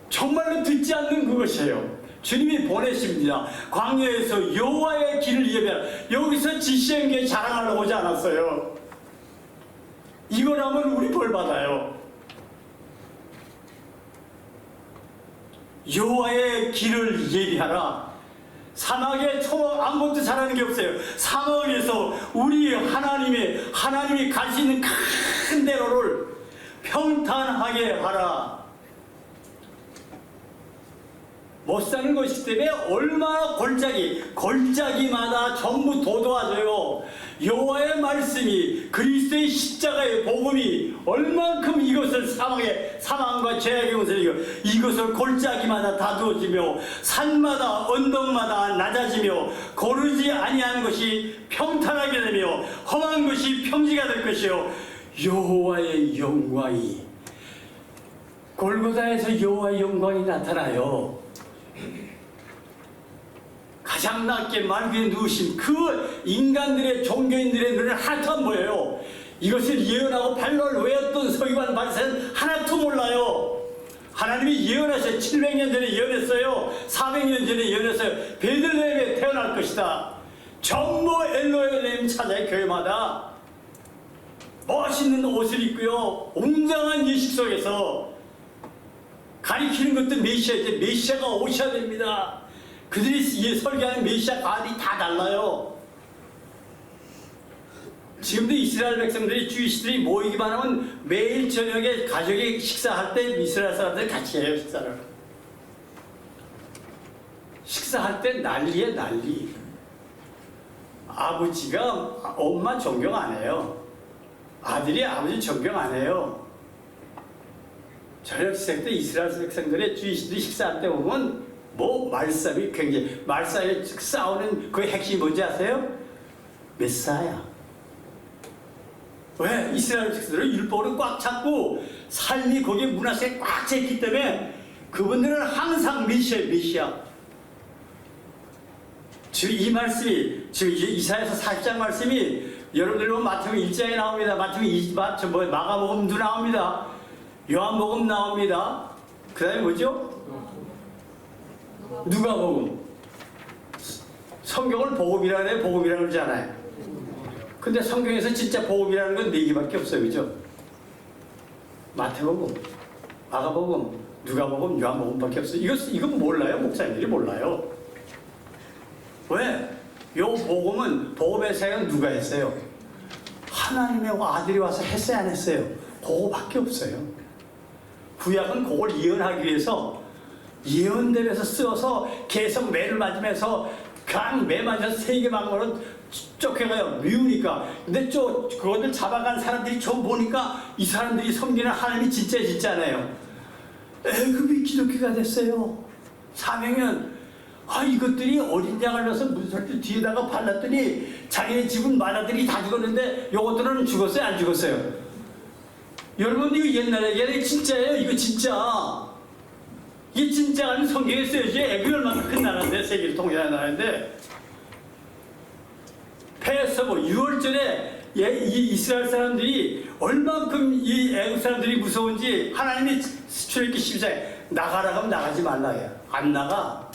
정말로 듣지 않는 그것이에요. 주님이 보내십니다. 광야에서 여호와의 길을 예배하라. 여기서 GCM교회 자랑하려고 오지 않았어요. 이거라면 우리 벌 받아요. 여호와의 길을 예비하라. 사막에 아무것도 잘하는 게 없어요. 사막에서 우리 하나님이 갈 수 있는 큰 대로를 평탄하게 하라. 못 사는 것이기 때문에 얼마나 골짜기마다 전부 도도하져요. 여호와의 말씀이, 그리스도의 십자가의 복음이 얼만큼 이것을 사망과 죄악의 것을 이것을 골짜기마다 다두어지며 산마다 언덕마다 낮아지며 고르지 아니한 것이 평탄하게 되며 험한 것이 평지가 될 것이요, 여호와의 영광이, 골고다에서 여호와의 영광이 나타나요. 가장 낮게 말 위에 누우신 그 인간들의 종교인들의 눈을 하나도 안 보여요. 이것을 예언하고 발로를 외웠던 서기관 바리새인은 하나도 몰라요. 하나님이 예언하셔요. 700년 전에 예언했어요. 400년 전에 예언했어요. 베들레헴에 태어날 것이다. 전부 엘로엘렘 찾아요. 교회마다 멋있는 옷을 입고요, 웅장한 예식 속에서 가리키는 것도 메시아인데 메시아가 오셔야 됩니다. 그들이 설교하는 메시아 가을이 다 달라요. 지금도 이스라엘 백성들이, 주이시들이 모이기만 하면 매일 저녁에 가족이 식사할 때 이스라엘 사람들 같이 해요. 식사할 때 난리에 난리. 아버지가 엄마 존경 안 해요. 아들이 아버지 존경 안 해요. 저녁 식사 때 이스라엘 백성들의 주이시들이 식사할 때 보면 말싸움이 굉장히, 말싸움에 싸우는 그 핵심이 뭔지 아세요? 메사야. 왜? 이스라엘 백성들은 율법으로 꽉 잡고 삶이 거기에 문화색에 꽉 찼기 때문에 그분들은 항상 메시아. 지금 이 말씀이, 지금 이사야서 40장 말씀이 여러분들 보면 마태복음 1장에 나옵니다. 마가복음도 나옵니다. 요한복음 나옵니다. 그 다음에 뭐죠? 누가복음. 성경을 복음이라고 해요. 복음이라고 그러잖아요. 근데 성경에서 진짜 복음이라는 건 4개밖에 없어요. 그죠? 마태복음, 마가복음, 누가복음, 요한복음밖에 없어요. 이건 몰라요. 목사님들이 몰라요. 왜? 요 복음은, 복음의 사역은 누가 했어요? 하나님의 아들이 와서 했어요, 안 했어요? 그거밖에 없어요. 구약은 그걸 예언하기 위해서 예언대에서 쓰어서 계속 매를 맞으면서 강 매 맞아서 세계 방으로 쫓겨가요. 미우니까. 근데 그것을 잡아간 사람들이 좀 보니까 이 사람들이 섬기는 하나님이 진짜잖아요. 애굽이 기독교가 됐어요. 400년. 아, 이것들이 어린 양을 넣어서 문설주 뒤에다가 발랐더니 자기네 집은 마다들이 다 죽었는데 요것들은 죽었어요? 안 죽었어요? 여러분, 이거 옛날 얘기 아니에요? 진짜예요? 이거 진짜. 이게 진짜 아니면 성경에 쓰여야지. 애굽이 얼마나 큰 나라인데, 세계를 통일하는 나라인데. 패서버 6월절에 이 이스라엘 사람들이 얼만큼 이 애국 사람들이 무서운지 하나님이 출애굽기 12장에 나가라고 하면 나가지 말라 해요. 안 나가.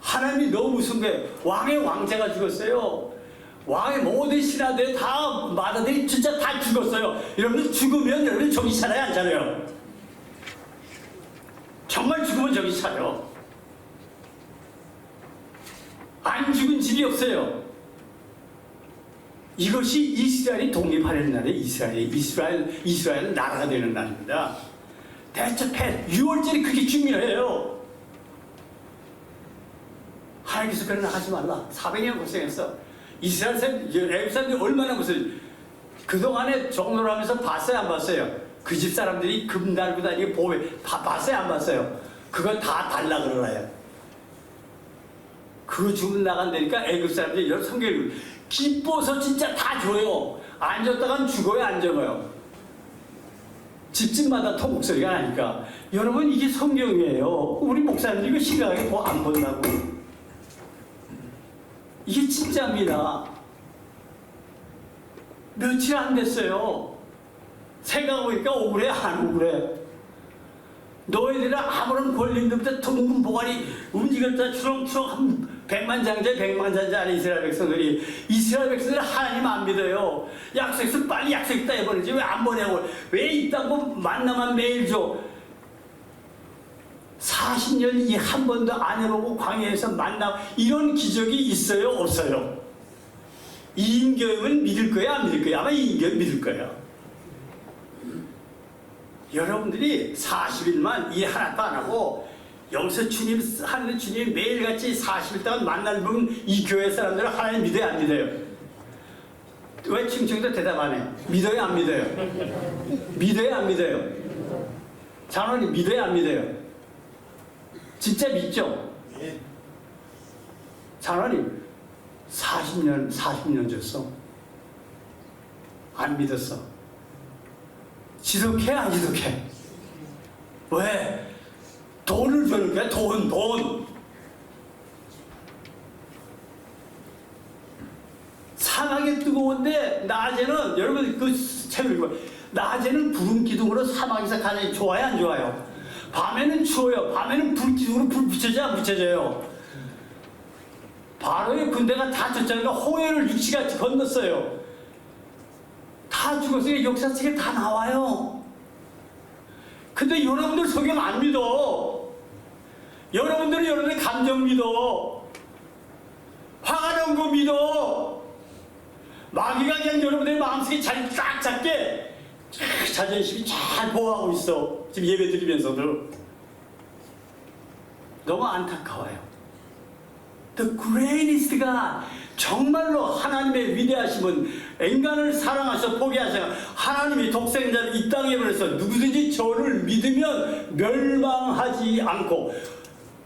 하나님이 너무 무서운 거예요. 왕의 왕자가 죽었어요. 왕의 모든 신하들 다 마다들이 진짜 다 죽었어요. 여러분, 죽으면 여러분 정신 차려요, 안 차려요? 정말 죽으면 정신 차려. 안 죽은 집이 없어요. 이것이 이스라엘이 독립하려는 날에 이스라엘 나라가 되는 날입니다. 대체 6월절이 그렇게 중요해요. 하나님께서 그런 날 하지 말라. 400년 고생했어. 이스라엘 사람, 애굽 사람들이 얼마나 무슨 그동안에 종로를 하면서 봤어요, 안 봤어요? 그 집 사람들이 금 달고 다니고 보배 봤어요, 안 봤어요? 그걸 다 달라 그러나요? 그거 주문 나간다니까 애굽 사람들이 여러 성경을 기뻐서 진짜 다 줘요. 안 줬다가는 죽어요, 안 적어요? 집집마다 통곡소리가 나니까. 여러분, 이게 성경이에요. 우리 목사님들 이거 심각하게 안 본다고. 이게 진짜입니다. 며칠 안 됐어요. 생각해보니까 억울해, 안 억울해? 너희들은 아무런 권리도 없다. 둥근 보관이 움직였다. 추렁추렁 한 100만 장자 안에 이스라엘 백성들이. 이스라엘 백성들은 하나님 안 믿어요. 약속했으면 빨리 약속했다 해버리지. 왜 안 보내고? 왜 있다고 만나만 매일 줘? 40년 한 번도 안 해보고 광야에서 만나. 이런 기적이 있어요, 없어요? 이인경은 믿을 거야, 안 믿을 거야? 아마 이인경 믿을 거예요. 여러분들이 40일만 일 하나도 안 하고 여기서 주님, 하늘의 주님 매일같이 40일 동안 만날 분, 이 교회 사람들은 하나님 믿어요, 안 믿어요? 왜 칭칭도 대답 안 해? 믿어요, 안 믿어요? 믿어요, 안 믿어요? 장로님, 믿어요, 안 믿어요? 진짜 믿죠? 장로님, 40년 줬어. 안 믿었어. 지독해, 안 지독해? 왜? 돈을 주는 거야, 돈. 사막이 뜨거운데, 낮에는, 여러분 그 책을 읽어요. 낮에는 구름 기둥으로 사막에서 가장 좋아요, 안 좋아요? 밤에는 추워요. 밤에는 불 기둥으로 불 붙여져요, 안 붙여져요? 바로의 군대가 다 졌잖아요. 홍해를 육지같이 건넜어요. 다 죽었어요. 역사책에 다 나와요. 근데 여러분들 성경 안 믿어. 여러분들은 여러분의 감정 믿어. 화가 난 거 믿어. 마귀가 그냥 여러분의 마음속에 자리 딱 잡게 자존심이 잘 보호하고 있어. 지금 예배 드리면서도. 너무 안타까워요. The greatest God, 정말로 하나님의 위대하심은 인간을 사랑하셔 포기하셔 하나님이 독생자를 이 땅에 보내서 누구든지 저를 믿으면 멸망하지 않고,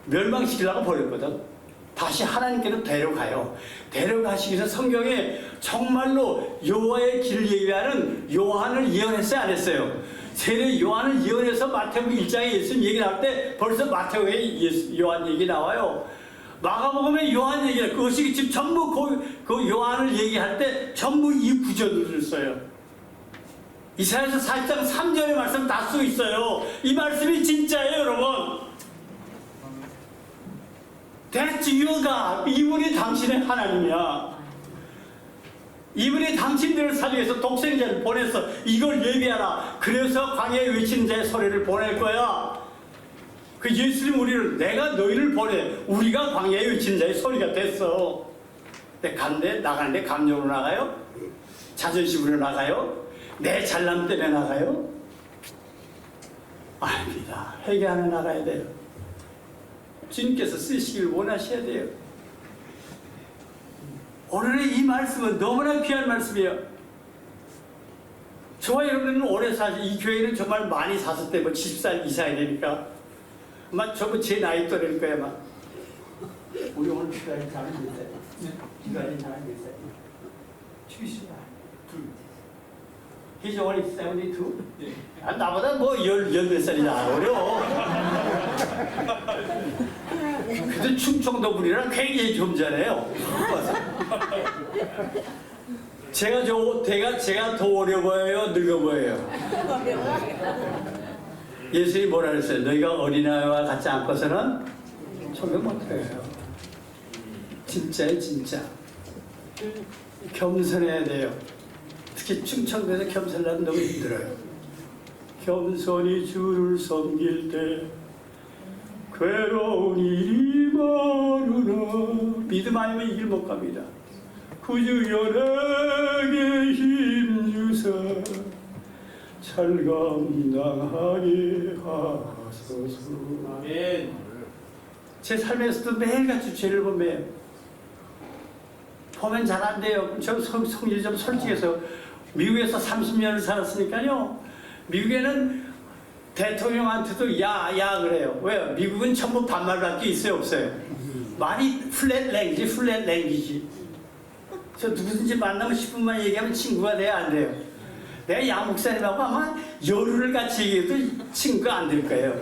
멸망시키려고 버렸거든. 다시 하나님께로 데려가요. 데려가시기 위해서 성경에 정말로 여호와의 길을 예비하는 요한을 예언했어요, 안 했어요? 세례 요한을 예언해서 마태복음 1장에 예수님 얘기 나올 때 벌써 마태복음에 요한 얘기 나와요. 마가복음에 요한 얘기를, 그것이 지금 전부 그 요한을 얘기할 때 전부 이 구절을 써요. 이사야서 40장 3절의 말씀 다 쓰고 있어요. 이 말씀이 진짜예요, 여러분. 대지유가 이분이 당신의 하나님이야. 이분이 당신들을 살리기 위해서 독생자를 보내서 이걸 예비하라. 그래서 광야에 외치는 자의 소리를 보낼 거야. 그 예수님 우리를, 내가 너희를 보내. 우리가 광야에 외치는 자의 소리가 됐어. 근데 간대 나가는데 감정으로 나가요? 자존심으로 나가요? 내 잘남 때문에 나가요? 아닙니다. 회개하며 나가야 돼요. 주님께서 쓰시길 원하셔야 돼요. 오늘의 이 말씀은 너무나 귀한 말씀이에요. 저와 여러분은 오래 이 교회는 정말 많이 샀을 때, 70살 이상이 되니까 아마 전부 제 나이 또래일 거야, 아마. 우리 오늘 기다린 사람이 있어요. 기다린 사람이 있어요. 70. He's only 72? 아, 나보다 뭐 열몇 살이나 어려. 근데 충청도 분이랑 굉장히 점잖아요. 제가 더 어려 보여요, 늙어 보여요. 예수님이 뭐라 그랬어요? 너희가 어린아이와 같지 않고서는 소리 못해요. 진짜예요, 진짜. 겸손해야 돼요. 특히 충청도에서 겸손하면 너무 힘들어요. 겸손히 주를 섬길 때 괴로운 일이 많으나 믿음 아니면 이 길 못 갑니다. 구주 연에게 힘주사 잘 감당하게 하소서. 아멘. 제 삶에서도 매일같이 죄를 보면 잘 안 돼요. 저 성질이 좀 솔직해서 미국에서 30년을 살았으니까요. 미국에는 대통령한테도 야 그래요. 왜요? 미국은 전부 반말밖에 있어요, 없어요? 말이 플랫 랭귀지. 저 누구든지 만나면 10분만 얘기하면 친구가 돼야 안 돼요. 내가 양 목사님하고 아마 열흘을 같이 얘기해도 친구가 안 될 거예요.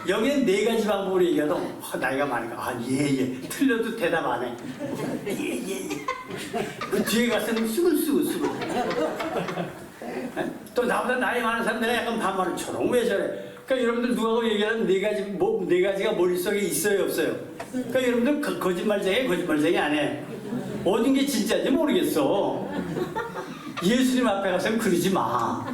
여기는 4가지 방법으로 얘기해도 나이가 많으니까 예. 틀려도 대답 안 해. 예. 그 뒤에 가서는 수글. 또 나보다 나이 많은 사람 내가 약간 반말을 저런 왜 저래? 그러니까 여러분들 누구하고 얘기하면 4가지가 머릿속에 있어요, 없어요? 그러니까 여러분들 거짓말쟁이 안 해. 어딘 게 진짜인지 모르겠어. 예수님 앞에 가서는 그러지 마.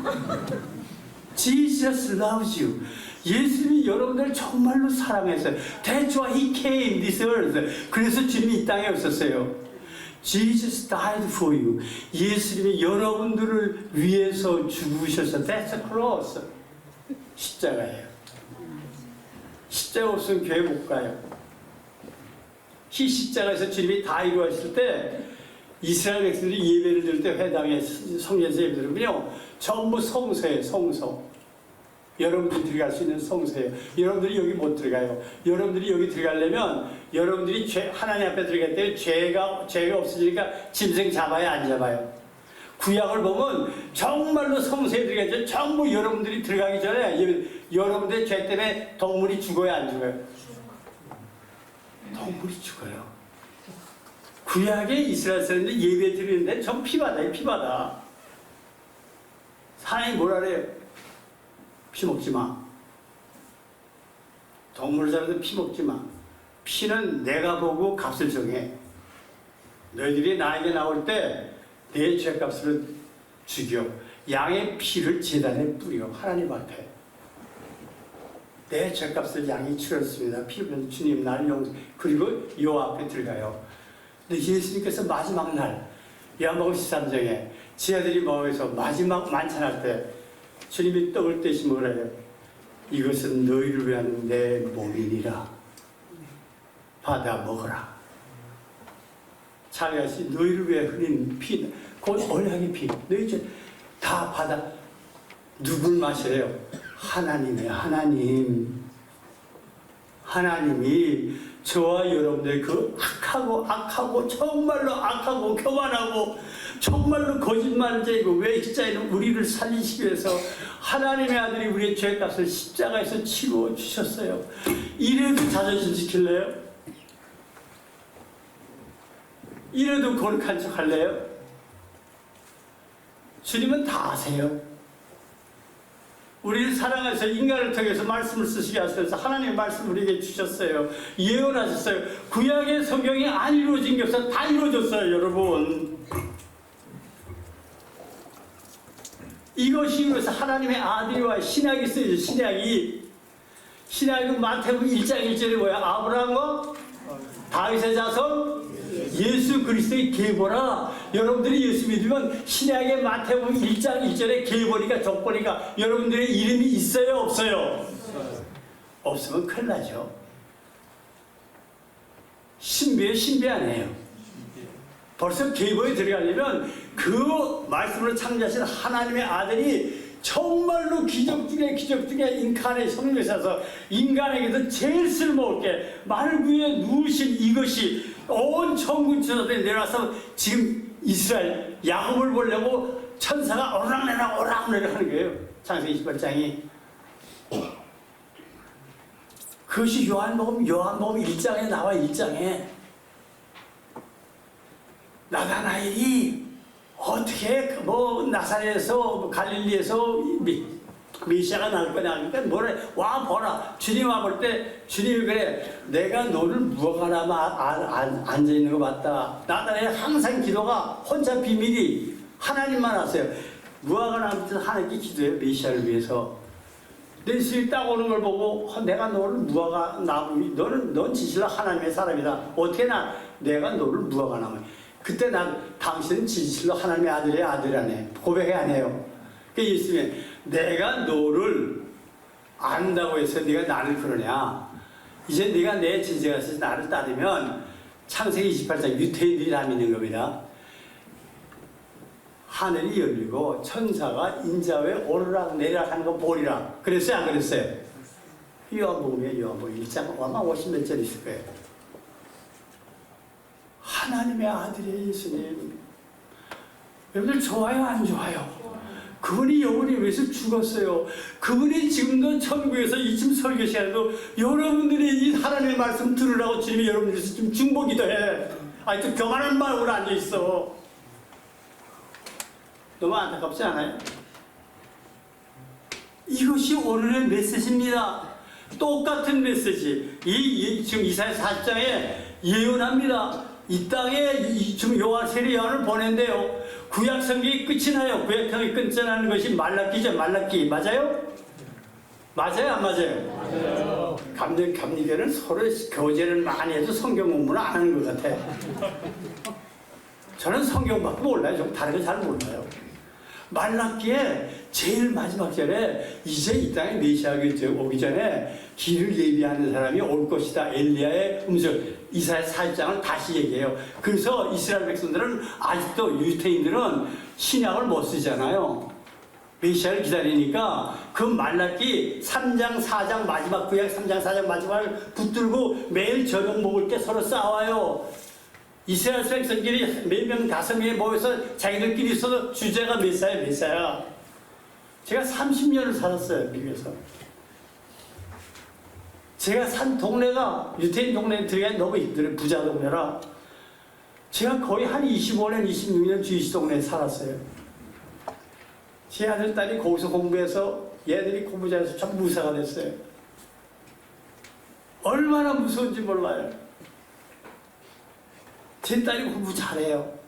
Jesus loves you. 예수님이 여러분들을 정말로 사랑했어요. That's why He came this earth. 그래서 주님이 이 땅에 오셨어요. Jesus died for you. 예수님이 여러분들을 위해서 죽으셔서 That's a cross. 십자가예요. 십자가 없으면 교회 못 가요. 이 십자가에서 주님이 다 이루었을 때 이스라엘 백성들이 예배를 드릴 때 회당에 성전에서 예배 드리면요 전부 성소예요. 성소. 여러분들이 들어갈 수 있는 성소예요. 여러분들이 여기 못 들어가요. 여러분들이 여기 들어가려면 여러분들이 하나님 앞에 들어갈 때 죄가 없으니까 짐승 잡아요, 안 잡아요? 구약을 보면 정말로 성소에 들어가죠. 전부 여러분들이 들어가기 전에 여러분들의 죄 때문에 동물이 죽어요, 안 죽어요? 동물이 죽어요. 구약의 이스라엘 사람들이 예배 드리는데 전 피바다예요, 피바다. 하나님이 뭐라 그래요? 피 먹지 마. 동물 잡아도 피 먹지 마. 피는 내가 보고 값을 정해. 너희들이 나에게 나올 때 내 죄값을 죽여. 양의 피를 제단에 뿌려. 하나님 앞에. 내 죄값을 양이 치렀습니다. 피 흘려 주님 나를 용서. 그리고 요 앞에 들어가요. 근데 예수님께서 마지막 날 요한복음 13장에 지하들이 모여서 마지막 만찬할 때 주님이 떡을 떼시 뭐라 해요? 이것은 너희를 위한 내 몸이니라. 받아 먹어라. 자기같이 너희를 위해 흘린 피, 곧 언약의 피, 너희 죄 다 받아. 누굴 마시래요? 하나님이에요. 하나님이 저와 여러분들 그 악하고 정말로 악하고 교만하고 정말로 거짓말쟁이고 외식자인 우리를 살리시기 위해서 하나님의 아들이 우리의 죄값을 십자가에서 치루어 주셨어요. 이래도 자존심 지킬래요? 이래도 거룩한 척 할래요? 주님은 다 아세요. 우리를 사랑해서 인간을 통해서 말씀을 쓰시게 하셔서 하나님의 말씀을 우리에게 주셨어요. 예언하셨어요. 구약의 성경이 안 이루어진 게 없어. 다 이루어졌어요, 여러분. 이것이 이루어서 하나님의 아들과 신약이 쓰여져. 신약은 마태복음 1장 1절에 뭐야? 아브라함과 다윗의 자손 예수 그리스도의 계보라. 여러분들이 예수 믿으면 신약의 마태복음 1장 1절에 계보니까 족보니까 여러분들의 이름이 있어요, 없어요? 없으면 큰일 나죠. 신비예요, 신비 아니에요? 벌써 계보에 들어가려면 그 말씀으로 창조하신 하나님의 아들이 정말로 기적 중에 인간의 성령에서 인간에게서 제일 쓸모올 게 말 위에 누우신 이것이 온 천군 천사들이 내려와서 지금 이스라엘 야곱을 보려고 천사가 오락내락 하는 거예요. 창세기 28장이. 그것이 요한복음 1장에 나와. 1장에 나다나엘이 어떻게 뭐 나사렛에서 갈릴리에서 메시아가 나올 거냐 하니까 뭐래, 와 보라, 주님 와 볼 때 주님이 그래, 내가 너를 무화과나무 앉아 있는 거 봤다. 나다나엘 항상 기도가 혼자 비밀이 하나님만 하세요. 무화과나무 밑에서 하나님께 기도해요. 메시아를 위해서. 내 수입 딱 오는 걸 보고 내가 너를 무화과나무, 넌 진실로 하나님의 사람이다. 어떻게 내가 너를 무화과나무. 그때 당신은 진실로 하나님의 아들이야, 아들이라네. 고백해 안 해요. 그 예수님이 내가 너를 안다고 해서 네가 나를 그러냐. 이제 네가 내 진세가 있어서 나를 따르면 창세기 28장 유태인들이 다 믿는 겁니다. 하늘이 열리고 천사가 인자 위에 오르락 내리락 하는 거 보리라. 그랬어요, 안 그랬어요? 요한복음에 요한복음 1장 아마 50몇 절 있을 거예요. 하나님의 아들의 예수님, 여러분들 좋아요, 안 좋아요? 그분이 영원히 위해서 죽었어요. 그분이 지금도 천국에서 이쯤 설교 시간에도 여러분들이 이 하나님의 말씀 들으라고 주님이 여러분들에서 좀 중보기도 해. 아니 또 교만한 마음으로 앉아있어. 너무 안타깝지 않아요? 이것이 오늘의 메시지입니다. 똑같은 메시지. 지금 이사야 40장에 예언합니다. 이 땅에 지금 세례 요한을 보낸대요. 구약 성경이 끝이 나요. 구약 성경이 끝나는 것이 말라기죠. 말라기 맞아요? 맞아요, 안 맞아요? 맞아요. 감리교는 서로 교제를 많이 해도 성경 공부는 안 하는 것 같아. 저는 성경밖에 몰라요. 좀 다른 거 잘 몰라요. 말라기에 제일 마지막 절에 이제 이 땅에 메시아가 오기 전에 길을 예비하는 사람이 올 것이다. 엘리야의 음성. 이사야 40장을 다시 얘기해요. 그래서 이스라엘 백성들은 아직도 유태인들은 신약을 못 쓰잖아요. 메시아를 기다리니까 그 말라기 3장 4장 마지막 구약 3장 4장 마지막을 붙들고 매일 저녁 먹을 때 서로 싸워요. 이스라엘 백성들이 몇 명, 5명이 모여서 자기들끼리 있어도 주제가 메시아야. 제가 30년을 살았어요, 미국에서. 제가 산 동네가 유태인 동네에 들어가기 너무 힘들어요. 부자 동네라. 제가 거의 한 25년, 26년 주이시 동네에 살았어요. 제 아들, 딸이 거기서 공부해서 얘들이 공부 잘해서 참 무사가 됐어요. 얼마나 무서운지 몰라요. 제 딸이 공부 잘해요.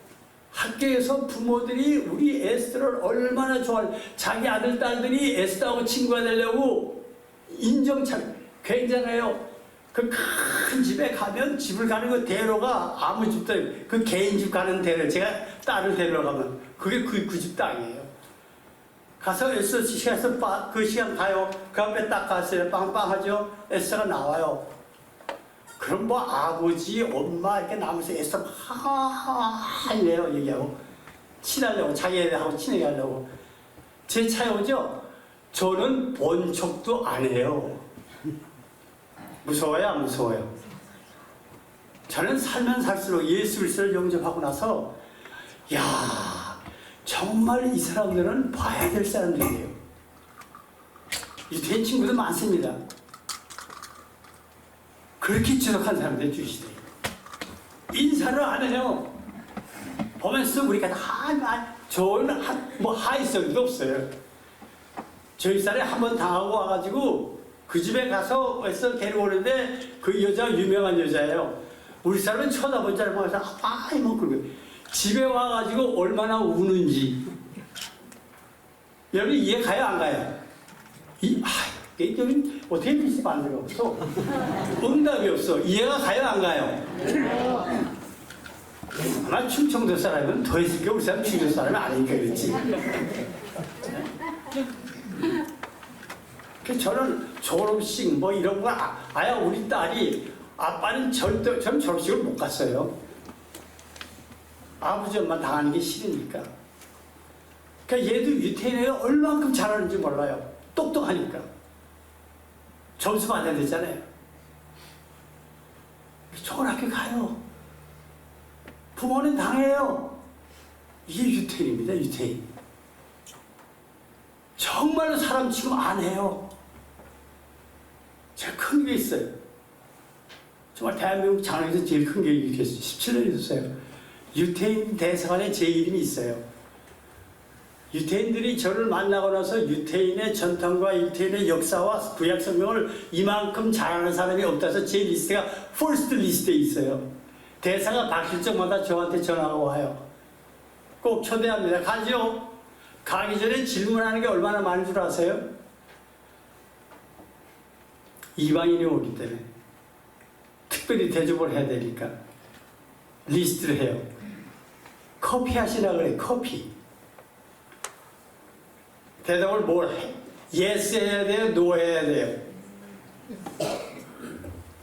학교에서 부모들이 우리 에스더를 얼마나 좋아해요. 자기 아들, 딸들이 에스더하고 친구가 되려고 인정 잘 굉장해요. 그 큰 집에 가면 집을 가는 그 대로가 아무 집도 그 개인 집 가는 대로, 제가 딸을 데리러 가면 그게 그 집 땅이에요. 가서 에스더 시간에서 그 시간 가요. 그 앞에 딱 갔어요. 빵빵하죠. 에스더가 나와요. 그럼 뭐 아버지, 엄마 이렇게 나면서 에스더 하하하래요. 얘기하고 친하려고, 자기 애들하고 친하게 하려고. 제 차에 오죠. 저는 본 척도 안 해요. 무서워요, 안 무서워요? 저는 살면 살수록 예수 그리스도를 영접하고 나서 야, 정말 이 사람들은 봐야 될 사람들이에요. 유태인 친구도 많습니다. 그렇게 지독한 사람들이 주시대요. 인사를 안 해요. 보면서 우리가 저는 뭐 하이성도 없어요. 저희 딸이 한번 당하고 와가지고 그 집에 가서 애써 데려오는데 그 여자가 유명한 여자예요. 우리 사람은 쳐다본 줄 알고 해서 뭐 그러고 집에 와가지고 얼마나 우는지 여러분 이해 가요, 안 가요? 여기 어떻게 믿을 반대가 없어? 응답이 없어. 이해가 가요, 안 가요? 아마 충청도 사람은 더 있을 게 우리 사람 충청도 사람이 아니니까 그렇지. 저는 졸업식 뭐 이런 거 아야 우리 딸이 아빠는 저는 졸업식을 못 갔어요. 아버지 엄마 당하는 게 싫으니까. 그러니까 얘도 유태인애가 얼만큼 잘하는지 몰라요. 똑똑하니까. 점수 받아야 되잖아요. 좋은 학교 가요. 부모는 당해요. 이게 유태인입니다, 유태인. 정말로 사람 취급 안 해요. 제가 큰 게 있어요. 정말 대한민국 장로에서 제일 큰 게 이렇게 17년 있었어요. 유태인 대사관에 제 이름이 있어요. 유태인들이 저를 만나고 나서 유태인의 전통과 유태인의 역사와 구약 성경을 이만큼 잘하는 사람이 없다서 제 리스트가 퍼스트 리스트에 있어요. 대사가 바뀔 적마다 저한테 전화가 와요. 꼭 초대합니다. 가죠. 가기 전에 질문하는 게 얼마나 많은 줄 아세요? 이방인이 오기 때문에 특별히 대접을 해야 되니까 리스트를 해요. 커피 하시나 그래. 커피. 대답을 뭘 해? 예스 해야 돼요? 노 해야 돼요?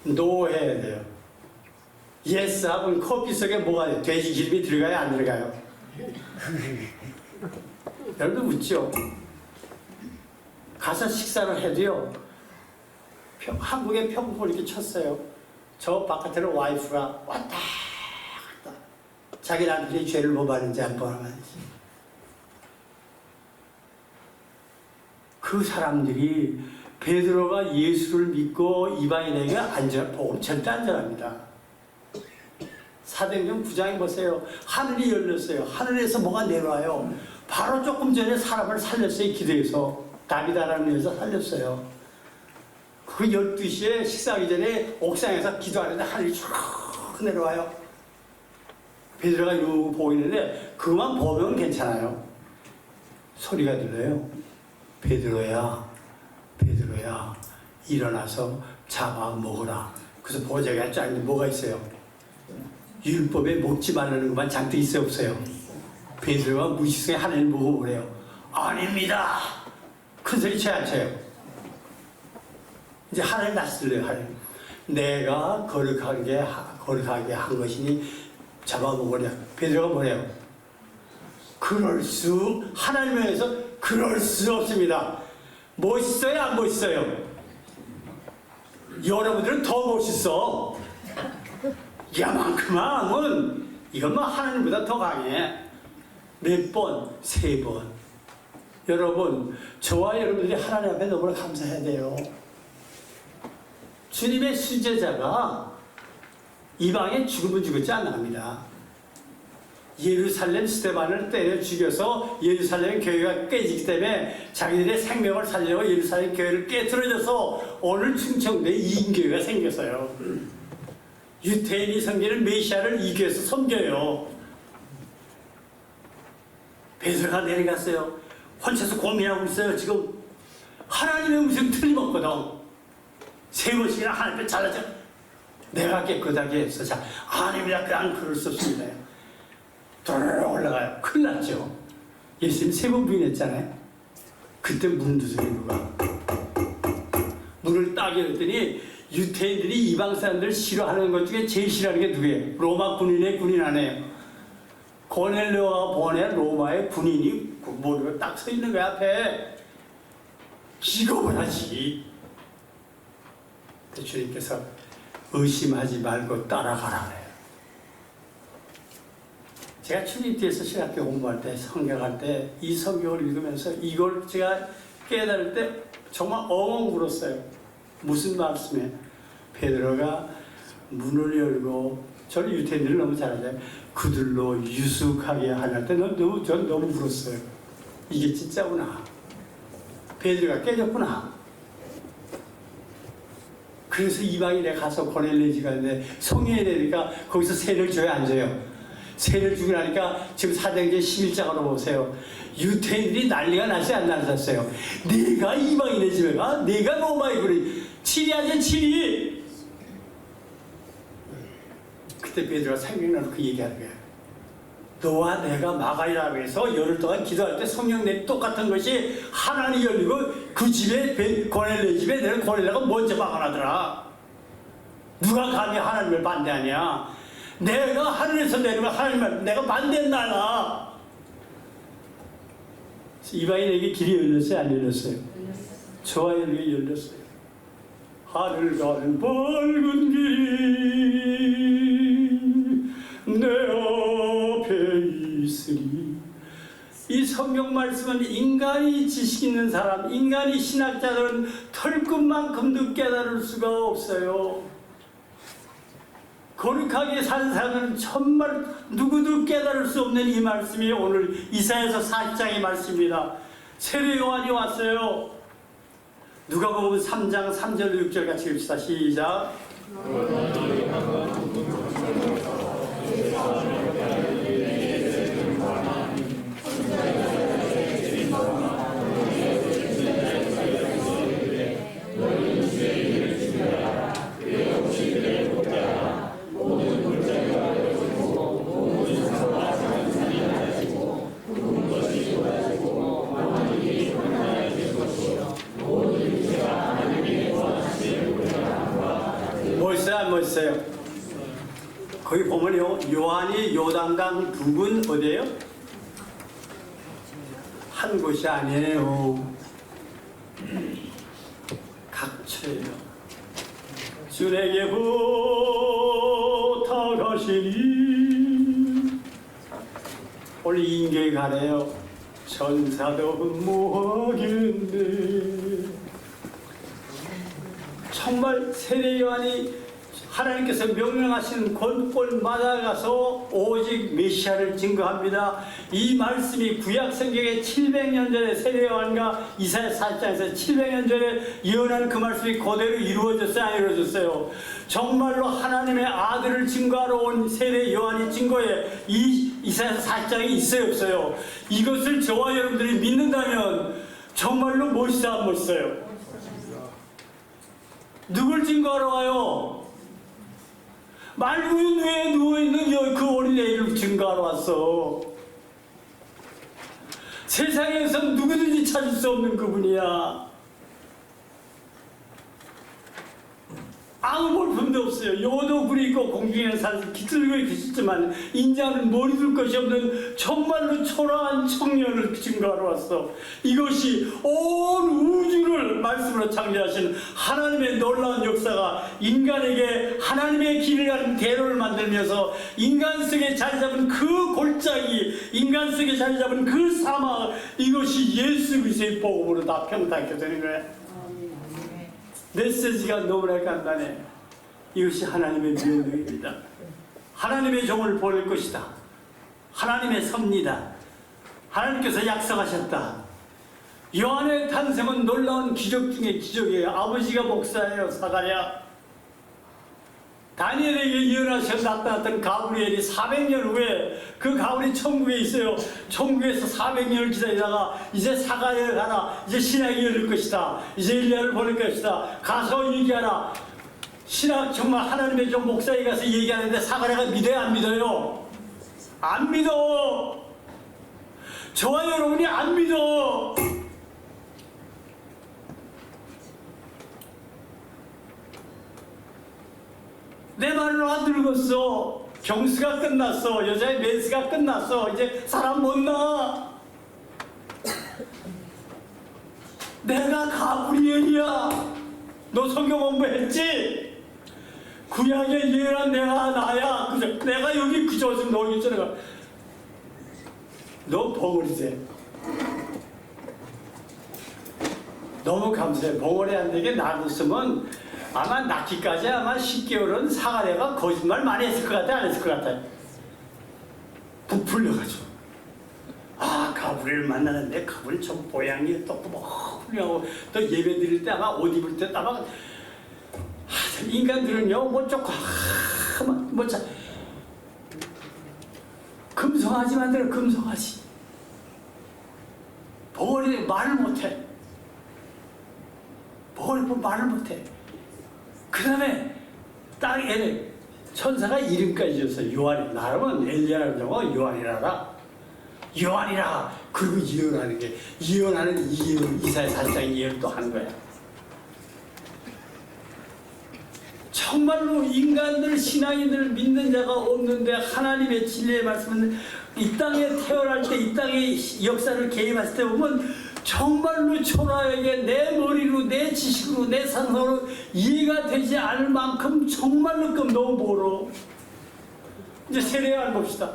노 해야 돼요. 예스 하면 커피 속에 뭐가 돼요? 돼지 기름이 들어가요? 안 들어가요? 여러분 웃죠? 가서 식사를 해도요, 한국에 평풍을 이렇게 쳤어요. 저 바깥으로 와이프가 왔다 갔다. 자기 남편이 죄를 뭐 받는지 안 보아하지. 그 사람들이 베드로가 예수를 믿고 이방인에게 복음 절대 안전합니다. 사도행전 9장에 보세요. 하늘이 열렸어요. 하늘에서 뭐가 내려와요. 바로 조금 전에 사람을 살렸어요. 기도해서. 다비다라는 여자 살렸어요. 그 12시에 식사하기 전에 옥상에서 기도하는데 하늘이 쭉 내려와요. 베드로가 이러고 보고 있는데 그만 보면 괜찮아요. 소리가 들려요. 베드로야, 베드로야, 일어나서 잡아 먹어라. 그래서 보자기가 앉았는데 뭐가 있어요? 율법에 먹지 말라는 것만 잔뜩 있어요, 없어요? 베드로가 무식성에 하나님 보고 뭐래요? 아닙니다. 큰 소리 쳐야 쳐요. 이제 하나님 낯설려요, 하나님. 내가 거룩하게 한 것이니 잡아먹으랴. 베드로가 뭐래요? 하나님에서 그럴 수 없습니다. 멋있어요, 안 멋있어요? 여러분들은 더 멋있어. 야만큼은 이건 뭐 하나님보다 더 강해. 몇 번? 3번. 여러분, 저와 여러분들이 하나님 앞에 너무나 감사해야 돼요. 주님의 수제자가 이방에 죽으면 죽었지 않습니다. 예루살렘 스데반을 때려 죽여서 예루살렘 교회가 깨지기 때문에 자기들의 생명을 살려고 예루살렘 교회를 깨트려져서 오늘 충청도에 이인교회가 생겼어요. 유태인이 섬기는 메시아를 이 교회에서 섬겨요. 베드로가 내려갔어요. 혼자서 고민하고 있어요. 지금 하나님의 음성 틀림없거든. 3번씩이나 하나님 앞에 잘라져. 내가 깨끗하게 해서 자, 아닙니다. 그럴 수 없습니다. 도로로 올라가요. 큰일 났죠. 예수님 3번 부인했잖아요. 그때 문 두드려 누가 문을 딱 열었더니 유태인들이 이방 사람들을 싫어하는 것 중에 제일 싫어하는 게 누구예요? 로마 군인의 군인 아니에요. 고넬료가 보낸 로마의 군인이 머리가 딱 서 있는 거 앞에 기겁을 하지. 주님께서 의심하지 말고 따라가라 그래요. 제가 주님 뒤에서 신학교 공부할 때, 성경할 때 이 성경을 읽으면서 이걸 제가 깨달을 때 정말 엉엉 울었어요. 무슨 말씀에? 베드로가 문을 열고, 저는 유태인들을 너무 잘 알잖아요. 그들로 유숙하게 하는 때 전 너무 울었어요. 이게 진짜구나. 베드로가 깨졌구나. 그래서 이방인에 가서 고넬료지가 있는데 성령이 되니까 거기서 세를 줘야 안 줘요. 세를 주고 나니까 지금 사도행전 11장으로 보세요. 유태인들이 난리가 나지 안 났어요. 네가 이방인의 집에 가? 네가 로마에 그래. 치리하지 치리. 그때 베드로가 생각나서 그 얘기하는 거야. 너와 내가 마가이라고 해서 열흘 동안 기도할 때 성령 내리 똑같은 것이 하나님 열리고 그 집에 고넬료 집에 내는 고넬료가 먼저 막아나더라. 누가 감히 하나님을 반대하냐? 내가 하늘에서 내리면 하나님을 내가 반대했나라. 이방인에게 길이 열렸어요? 안 열렸어요? 저와 여러분에게 열렸어요. 하늘 가는 밝은 길이 내 앞에 있으리. 이 성경 말씀은 인간이 지식 있는 사람, 인간이 신학자들은 털끝만큼도 깨달을 수가 없어요. 거룩하게 사는 사람은 정말 누구도 깨달을 수 없는 이 말씀이 오늘 이사야서 40장의 말씀입니다. 세례 요한이 왔어요. 누가복음 3장 3절 6절 같이 읽읍시다. 시작. 멋있어요? 안 멋있어요? 거기 보면요, 요한이 요단강 두 분 어디에요? 한 곳이 아니에요. 각처예요. 주에게 부탁하시니 오늘 인계에 가래요. 전사도 뭐하겠네. 정말 세례 요한이 하나님께서 명령하신 곳곳마다 가서 오직 메시아를 증거합니다. 이 말씀이 구약 성경에 700년 전에 세례 요한과 이사야 40장에서 700년 전에 예언한 그 말씀이 그대로 이루어졌어요? 안 이루어졌어요? 정말로 하나님의 아들을 증거하러 온 세례 요한이 증거해 이 이사야 40장이 있어요? 없어요? 이것을 저와 여러분들이 믿는다면 정말로 멋있어? 안 멋있어요? 누굴 증거하러 와요? 말구 위에 누워있는 그 어린애를 증거하러 왔어. 세상에서 누구든지 찾을 수 없는 그분이야. 아무 볼품도 없어요. 요도 굴이 있고 공중에 사는 깃들고 계시지만 인자는 머리 둘 것이 없는 정말로 초라한 청년을 증거하러 왔어. 이것이 온 우주를 말씀으로 창조하신 하나님의 놀라운 역사가 인간에게 하나님의 길을 가는 대로를 만들면서 인간 속에 자리 잡은 그 골짜기, 인간 속에 자리 잡은 그 사막, 이것이 예수 그리스도의 복음으로 다 평탄하게 되는 거야. 메시지가 너무나 간단해. 이것이 하나님의 명령입니다. 하나님의 종을 보낼 것이다. 하나님의 섭니다. 하나님께서 약속하셨다. 요한의 탄생은 놀라운 기적 중에 기적이에요. 아버지가 목사예요. 사가랴. 다니엘에게 예언하셔 나타났던 가브리엘이 400년 후에 그 가브리 천국에 있어요. 천국에서 400년을 기다리다가 이제 사가랴를 가라. 이제 신학이 열릴 것이다. 이제 엘리야를 보낼 것이다. 가서 얘기하라. 신학 정말 하나님의 종 목사에 가서 얘기하는데 사가랴가 믿어요? 안 믿어요? 안 믿어. 저와 여러분이 안 믿어. 내 말을 안 들었어. 경수가 끝났어. 여자의 메스가 끝났어. 이제 사람 못 나. 내가 가브리엘이야. 너 성경 공부했지? 구약에 예언한 내가 나야. 그죠? 내가 여기 그저 지금 너 있잖아. 너 벙어리지? 너무 감사해. 벙어리 안 되게 놔뒀으면 아마 낳기까지 아마 10개월은 사가랴가 거짓말 많이 했을 것 같아? 안 했을 것 같아? 부풀려가지고 아 가브리엘 만나는데 그분 저 모양이 또 훌륭하고 또 예배 드릴 때 아마 옷 입을 때 아마 인간들은요 뭐 조금 뭐자 금성하지만 들어 금성하지 벙어리 말을 못해. 벙어리 말을 못해. 그 다음에 딱 애를 천사가 이름까지 줬어요. 요한이. 나라면 엘리야라는 영어 요한이라라. 요한이라. 그리고 예언하는 게 예언하는 이예언 이사야 40장 예언을 또 하는 거야. 정말로 인간들 신앙인들 믿는 자가 없는데 하나님의 진리의 말씀은 이 땅에 태어날 때, 이 땅의 역사를 개입했을 때 보면 정말로 초라하게 내 머리로, 내 지식으로, 내 상상으로 이해가 되지 않을 만큼 정말로 너무 멀어. 이제 세례요한 봅시다.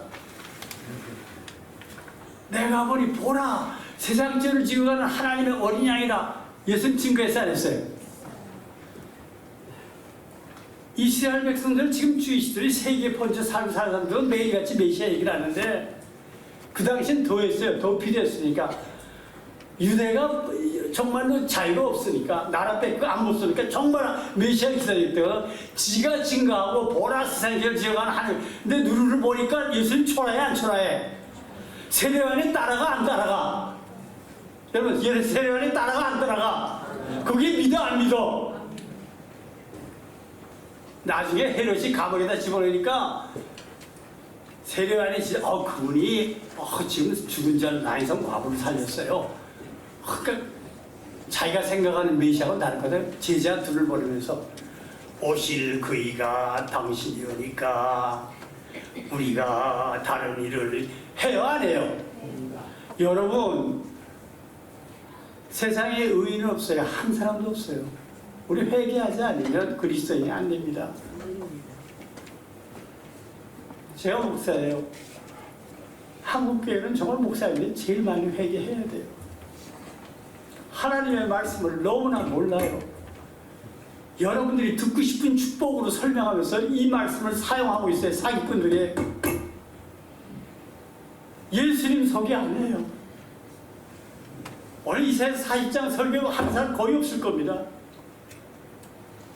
내가 보니 보라, 세상 죄를 지고 가는 하나님의 어린 양이다. 예수님 증거했어요, 안 했어요? 이스라엘 백성들, 지금 주이시들이 세계에 번져 살고 사는 사람들은 매일같이 메시아 얘기를 하는데 그 당시엔 더 했어요. 더 필요했으니까. 유대가 정말로 자유가 없으니까, 나라 뺏고 안 못 쓰니까 정말 메시아 기다렸다가 지가 증거하고 보라 세상에 죄를 지어가는 하나님. 근데 누르를 보니까 예수님 초라해 안 초라해? 세례요한이 따라가 안 따라가? 여러분, 세례요한이 따라가 안 따라가? 그게 믿어 안 믿어? 나중에 헤롯이 감옥에다 집어넣으니까 세례요한이 진짜 그분이 지금 죽은 자 나인성 과부를 살렸어요. 그러니까 자기가 생각하는 메시아가 다르거든. 제자 둘을 보내면서 오실 그이가 당신이오니까 우리가 다른 일을 해요 안 해요? 여러분, 세상에 의인은 없어요. 한 사람도 없어요. 우리 회개하지 않으면 그리스도인이 안 됩니다. 제가 목사예요. 한국교회는 정말 목사인데 제일 많이 회개해야 돼요. 하나님의 말씀을 너무나 몰라요. 여러분들이 듣고 싶은 축복으로 설명하면서 이 말씀을 사용하고 있어요. 사기꾼들이. 예수님 소개 안 해요. 오늘 이사야 40장 설교 하는 사람 거의 없을 겁니다.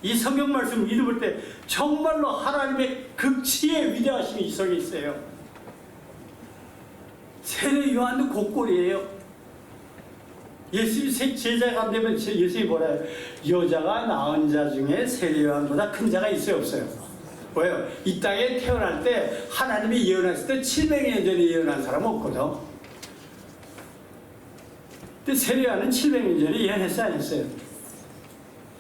이 성경 말씀 읽을 때 정말로 하나님의 극치의 위대하심이 이 속에 있어요. 세례 요한도 곧골이에요. 예수님 제자가 되면 예수님이 뭐라 해요? 여자가 낳은 자 중에 세례 요한보다 큰 자가 있어요 없어요? 왜요? 이 땅에 태어날 때 하나님이 예언했을 때 700년 전에 예언한 사람은 없거든. 근데 세례 요한은 700년 전에 예언했어요 안 했어요?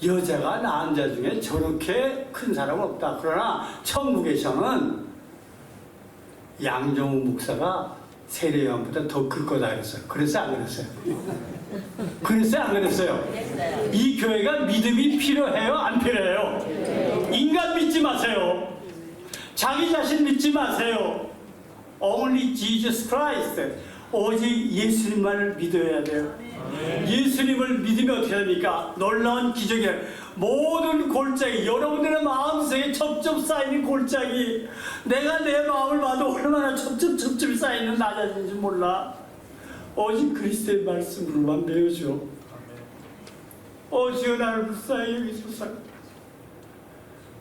여자가 낳은 자 중에 저렇게 큰 사람은 없다. 그러나 천국에서는 양정우 목사가 세례 요한보다 더 클 거다 그랬어요. 그래서 안 그랬어요? 그랬어요 안 그랬어요? 이 교회가 믿음이 필요해요 안 필요해요? 인간 믿지 마세요. 자기 자신 믿지 마세요. Only Jesus Christ. 오직 예수님만을 믿어야 돼요. 예수님을 믿으면 어떻게 됩니까? 놀라운 기적이에요. 모든 골짜기, 여러분들의 마음속에 첩첩 쌓이는 골짜기, 내가 내 마음을 봐도 얼마나 첩첩 쌓이는 나 자신인지 몰라. 오직 그리스도의 말씀으로만 배워줘. 주여 나를 불쌍히 여기소서.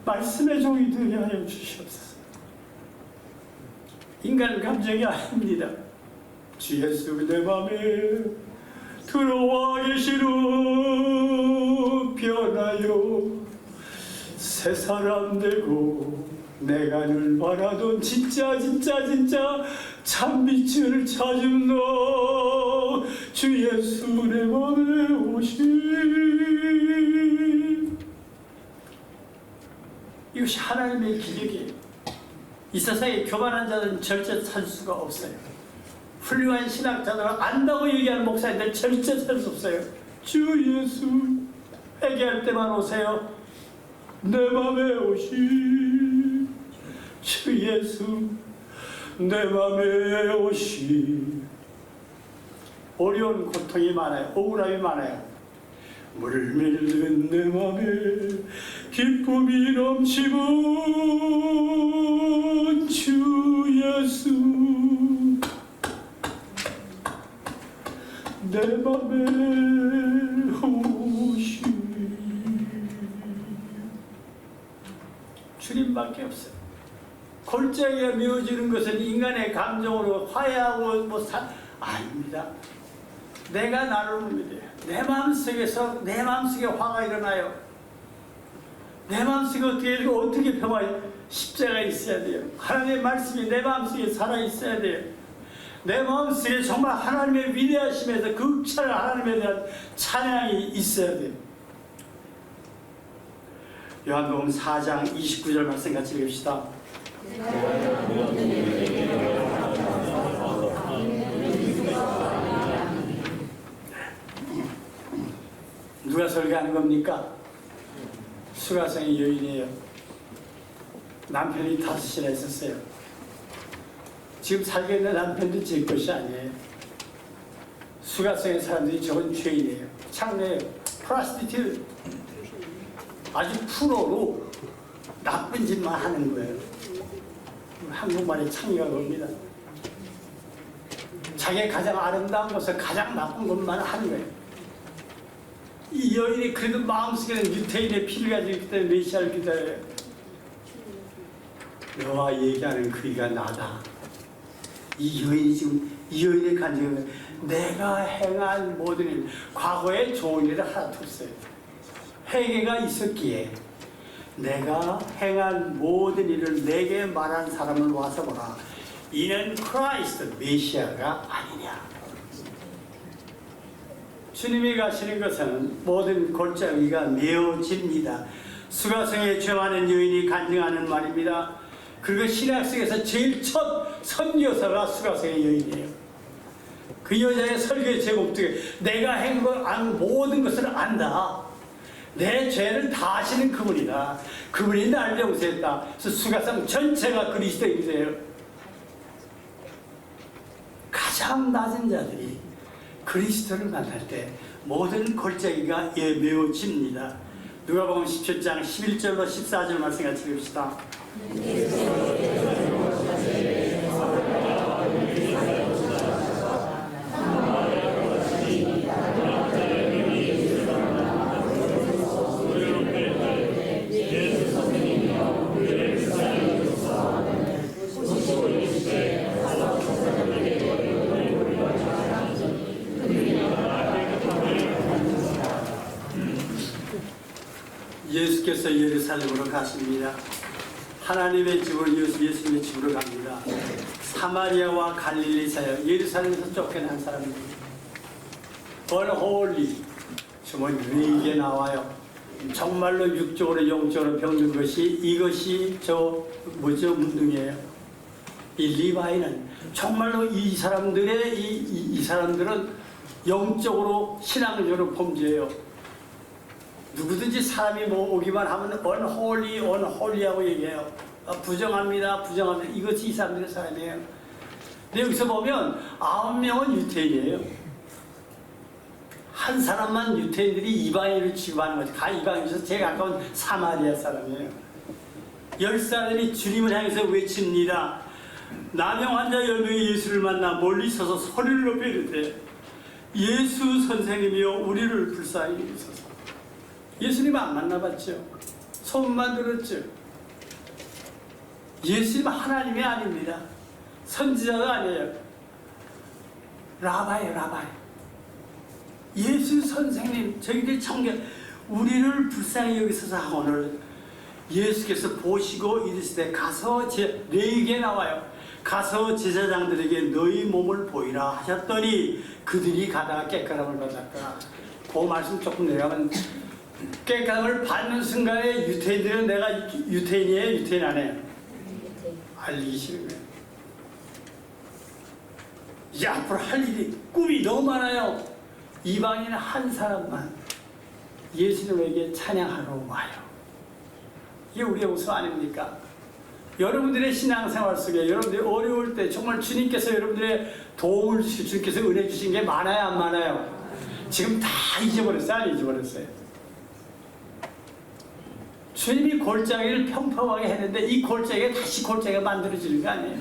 말씀의 종이 되게 하여 주시옵소서. 인간 감정이 아닙니다. 주 예수 내 맘에 들어와 계시는 변하여 새 사람 되고 내가 늘 바라던 진짜 참 빛을 찾은 너 주 예수 내 맘에 오신. 이것이 하나님의 기적이에요. 이 세상에 교만한 자는 절대 살 수가 없어요. 훌륭한 신학자들은 안다고 얘기하는 목사님들 절대 살 수 없어요. 주 예수 회개할 때만 오세요. 내 맘에 오시. 주 예수 내 맘에 오시. 어려운 고통이 많아요. 억울함이 많아요. 물밀는 내 맘에 기쁨이 넘치는 주 예수 내 맘에 오시. 주님밖에 없어요. 골짜기가 미워지는 것은 인간의 감정으로 화해하고 아닙니다. 내가 나를 믿어요. 내 마음속에서 내 마음속에 화가 일어나요. 내 마음속에 어떻게 평화, 십자가 있어야 돼요. 하나님의 말씀이 내 마음속에 살아 있어야 돼요. 내 마음속에 정말 하나님의 위대하심에서 극찬을 하나님에 대한 찬양이 있어야 돼요. 요한복음 4장 29절 말씀 같이 읽읍시다. 누가 설계하는 겁니까? 수가성의 여인이에요. 남편이 5이나 있었어요. 지금 살고 있는 남편도 제 것이 아니에요. 수가성의 사람들이 저건 죄인이에요. 창녀예요. 프라스티튜. 아주 프로로 나쁜 짓만 하는 거예요. 한국말에 창의가 겁니다. 자기가 가장 아름다운 것을 가장 나쁜 것만 하는 거예요. 이 여인이 그래도 마음속에는 유태인의 피를 가지고 있기 때문에 메시아를 기다려요. 너와 얘기하는 그이가 나다. 이 여인이 지금 이 여인의 간증은 내가 행한 모든 일, 과거에 좋은 일을 하나도 없어요. 회개가 있었기에 내가 행한 모든 일을 내게 말한 사람을 와서 보라. 이는 크라이스트 메시아가 아니냐. 주님이 가시는 것은 모든 골짜기가 메어집니다. 수가성에 죄 많은 여인이 간증하는 말입니다. 그리고 신약 속에서 제일 첫 선교사가 수가성의 여인이에요. 그 여자의 설교의 제목도 내가 한 모든 것을 안다. 내 죄를 다 아시는 그분이다. 그분이 날 용서했다. 그래서 수가성 전체가 그리스도인이세요. 가장 낮은 자들이 그리스도를 만날 때 모든 골짜기가 메워집니다. 누가복음 17장 11절로 14절 말씀 같이 읽읍시다. 예수께서 예루살렘으로 가십니다. 하나님의 집으로 예수님의 집으로 갑니다. 사마리아와 갈릴리 사역, 예루살렘에서 쫓겨난 사람들이 언홀리, 주문 위기에 나와요. 정말로 육적으로 영적으로 병든 것이 이것이 문둥이에요. 이 리바이는 정말로 이 사람들의 이 사람들은 영적으로 신앙적으로 범죄예요. 누구든지 사람이 뭐 오기만 하면 언홀리하고 얘기해요. 부정합니다. 이것이 이 사람들의 사람이에요. 근데 여기서 보면 9명은 유태인이에요. 한 사람만 유태인들이 이방인을 취급하는 거죠. 이방인에서 제일 가까운 사마리아 사람이에요. 10사람이 주님을 향해서 외칩니다. 남용 환자 10명이 예수를 만나 멀리 서서 소리를 높여 이르되 예수 선생님이여 우리를 불쌍히 여기소서. 예수님 안 만나봤죠. 소문만 들었죠. 예수님 하나님이 아닙니다. 선지자가 아니에요. 라바이. 예수 선생님, 저희들 청년, 우리를 불쌍히 여기소서 하고는 예수께서 보시고 이르시되 가서 레위기에 나와요. 가서 제사장들에게 너희 몸을 보이라 하셨더니 그들이 가다가 깨끗함을 받았다. 그 말씀 조금 내려가면 깨끗함을 받는 순간에 유태인들은 내가 유태인이에요? 유태인 안 해요? 알리기 싫은 거예요. 이제 앞으로 할 일이 꿈이 너무 많아요. 이방인 한 사람만 예수님에게 찬양하러 와요. 이게 우리의 우수 아닙니까? 여러분들의 신앙생활 속에 여러분들이 어려울 때 정말 주님께서 여러분들의 도움을 주시고 주님께서 은혜 주신 게 많아요? 안 많아요? 지금 다 잊어버렸어요? 안 잊어버렸어요? 주님이 골짜기를 평평하게 했는데 이 골짜기가 다시 골짜기가 만들어지는 거 아니에요?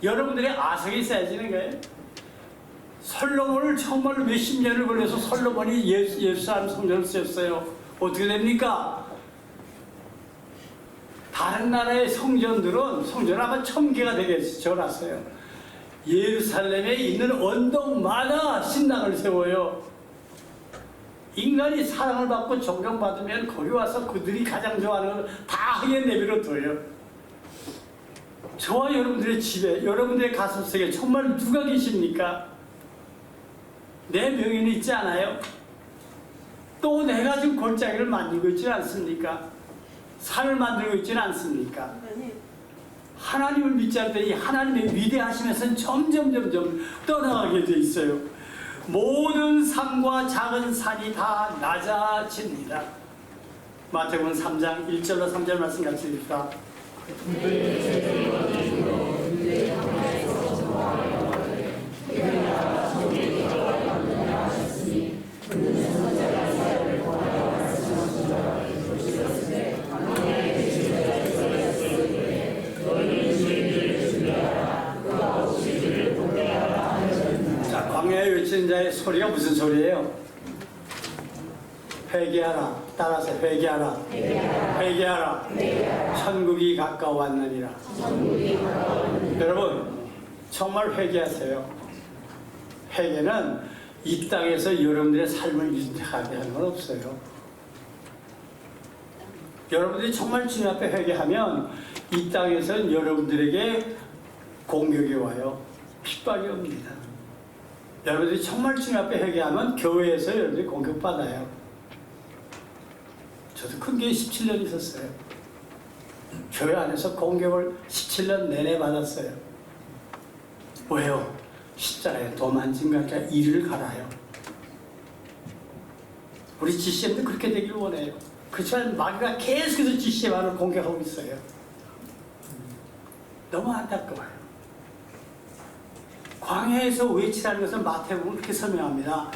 여러분들의 아석이 쌓여지는 거예요. 솔로몬을 정말로 몇십 년을 걸려서 솔로몬이 예루살렘 성전을 쓰였어요. 어떻게 됩니까? 다른 나라의 성전은 아마 1000개가 되게 지어놨어요. 예루살렘에 있는 언덕마다 신당을 세워요. 인간이 사랑을 받고 존경받으면 거기 와서 그들이 가장 좋아하는 걸 다 흙에 내버려 둬요. 저와 여러분들의 집에, 여러분들의 가슴속에 정말 누가 계십니까? 내 명예는 있지 않아요? 또 내가 지금 골짜기를 만들고 있지는 않습니까? 산을 만들고 있지는 않습니까? 하나님을 믿지 않을 때 이 하나님의 위대하심에서는 점점 떠나가게 돼 있어요. 모든 산과 작은 산이 다 낮아집니다. 마태복음 3장 1절로 3절 말씀 같이 읽읍시다. 자, 광야에 외치는 자의 소리가 무슨 소리예요? 회개하라. 따라서 회개하라. 회개하라. 천국이 가까워왔느니라. 여러분, 정말 회개하세요. 회개는 이 땅에서 여러분들의 삶을 윤택하게 하는 건 없어요. 여러분들이 정말 주님 앞에 회개하면 이 땅에서는 여러분들에게 공격이 와요. 핍박이 옵니다. 여러분들이 정말 주님 앞에 회개하면 교회에서 여러분들이 공격받아요. 저도 큰 교회 17년 있었어요. 교회 안에서 공격을 17년 내내 받았어요. 왜요? 십자가에 도만진 가니까 이를 갈아요. 우리 GCM도 그렇게 되길 원해요. 그렇지만 마귀가 계속해서 GCM을 공격하고 있어요. 너무 안타까워요. 광야에서 외치라는 것은 마태복음은 그렇게 설명합니다.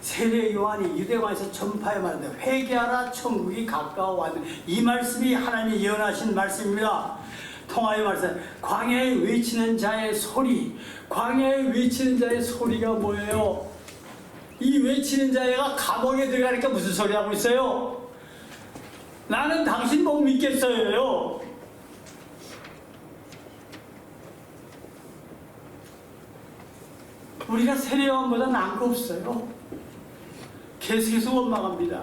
세례 요한이 유대관에서 전파해 말하는데 회개하라 천국이 가까워 왔는 이 말씀이 하나님이 예언하신 말씀입니다. 통하여 말씀 광야에 외치는 자의 소리, 광야에 외치는 자의 소리가 뭐예요? 이 외치는 자가 감옥에 들어가니까 무슨 소리 하고 있어요? 나는 당신 못 믿겠어요. 우리가 세례 요한보다 나은 거 없어요. 계속해서 원망합니다.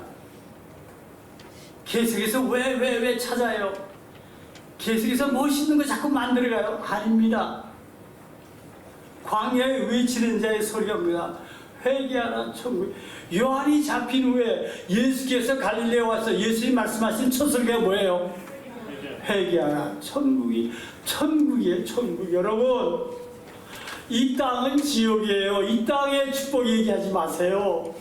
계속해서 왜 찾아요? 계속해서 멋있는 거 자꾸 만들어가요? 아닙니다. 광야에 외치는 자의 소리가 뭡니다. 회개하라 천국. 요한이 잡힌 후에 예수께서 갈릴레에 와서 예수님 말씀하신 첫 소리가 뭐예요? 회개하라 천국이에요. 천국. 여러분, 이 땅은 지옥이에요. 이 땅의 축복 얘기하지 마세요.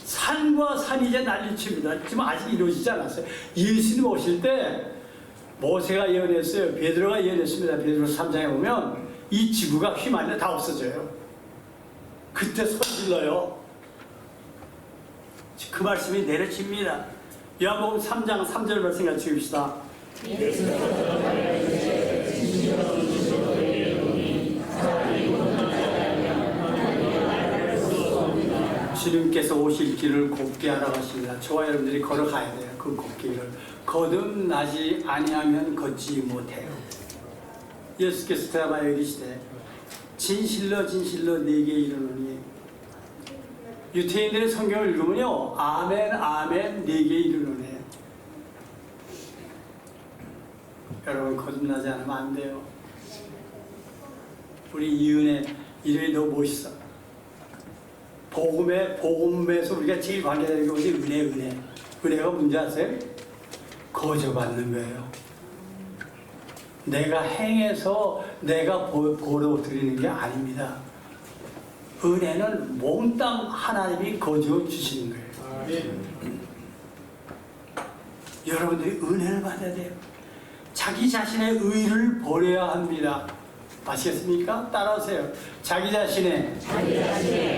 산과 산이 이제 난리칩니다. 지금 아직 이루어지지 않았어요. 예수님 오실 때 모세가 예언했어요. 베드로가 예언했습니다. 베드로서 3장에 보면 이 지구가 휘말려 다 없어져요. 그때 소질러요. 그 말씀이 내려집니다. 요한복음 3장 3절 말씀 같이 읽읍시다. 주님께서 오실 길을 곱게 하라고 하십니다. 저와 여러분들이 걸어가야 돼요. 그 곱길을 거듭나지 아니하면 걷지 못해요. 예수께서 대답하여 이르시되 진실로 내게 이르노니. 유태인들의 성경을 읽으면요, 아멘 내게 이르노니. 여러분, 거듭나지 않으면 안 돼요. 우리 이은혜 이름이 너무 멋있어. 복음에서 우리가 제일 관계되는 것이 은혜. 은혜가 뭔지 아세요? 거저받는 거예요. 내가 행해서 내가 보러 드리는 게 아닙니다. 은혜는 몽땅 하나님이 거저 주시는 거예요. 여러분들이 은혜를 받아야 돼요. 자기 자신의 의를 버려야 합니다. 아시겠습니까? 따라하세요. 자기 자신의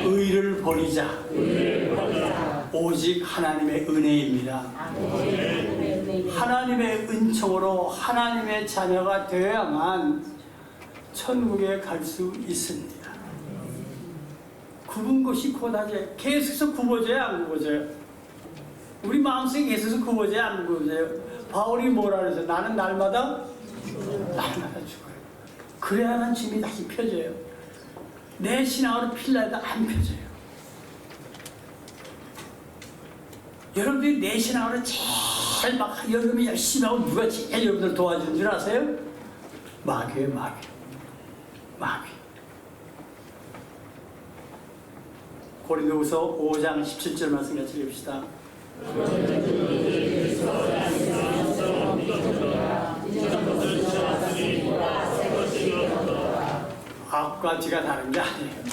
의를 버리자. 오직 하나님의 은혜입니다. 하나님의 은총으로 하나님의 자녀가 되어야만 천국에 갈 수 있습니다. 굽은 것이 곧하게 계속해서 굽어져야 안 굽어져요? 우리 마음속에 계속해서 굽어져야 안 굽어져요? 바울이 뭐라 그래서 나는 날마다 죽어요. 그래야만 짐이 다시 펴져요. 내 신앙으로 필라도 안 펴져요. 여러분들이 내 신앙으로 제일 막 여러분이 열심히 하고 누가 제일 여러분들 도와주는 줄 아세요? 마귀예요, 마귀. 고린도후서 5장 17절 말씀 같이 읽읍시다. 앞과 뒤가 다른 게 아니에요.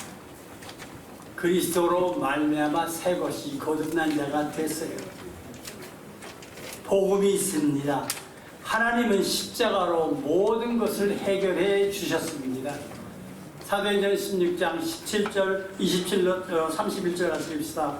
그리스도로 말미암아 새 것이 거듭난 자가 됐어요. 복음이 있습니다. 하나님은 십자가로 모든 것을 해결해 주셨습니다. 사도행전 16장 17절, 27절, 31절 같이 읽읍시다.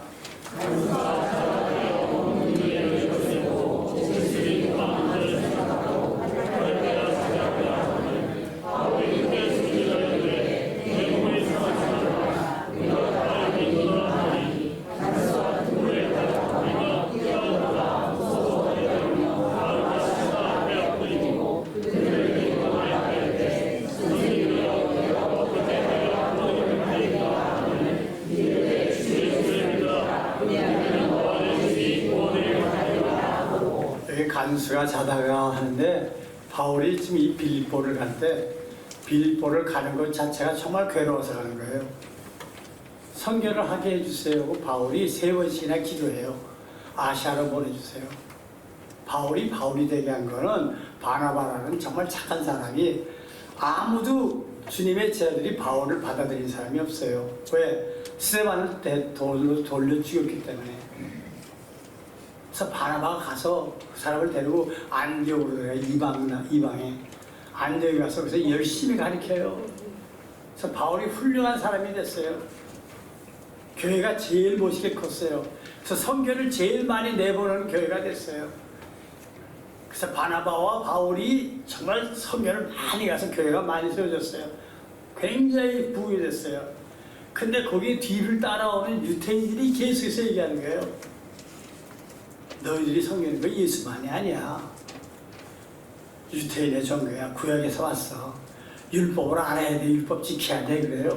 여기 간수가 자다가 하는데 바울이 지금 이 빌립보를 갈 때 빌립보를 가는 것 자체가 정말 괴로워서 가는 거예요. 선교를 하게 해주세요. 바울이 3번씩이나 기도해요. 아시아로 보내주세요. 바울이 되게 한 거는 바나바라는 정말 착한 사람이 아무도 주님의 제자들이 바울을 받아들인 사람이 없어요. 왜? 스데반을 돌려 죽였기 때문에. 그래서 바나바가 가서 그 사람을 데리고 안디옥으로 들어가요. 이방에 안디옥에 가서 그래서 열심히 가르쳐요. 그래서 바울이 훌륭한 사람이 됐어요. 교회가 제일 멋있게 컸어요. 그래서 선교를 제일 많이 내보내는 교회가 됐어요. 그래서 바나바와 바울이 정말 선교를 많이 가서 교회가 많이 세워졌어요. 굉장히 부흥이 됐어요. 근데 거기 뒤를 따라오는 유태인들이 계속해서 얘기하는 거예요. 너희들이 섬기는 거 예수만이 아니야. 유태인의 종교야. 구약에서 왔어. 율법을 알아야 돼. 율법 지켜야 돼. 그래요.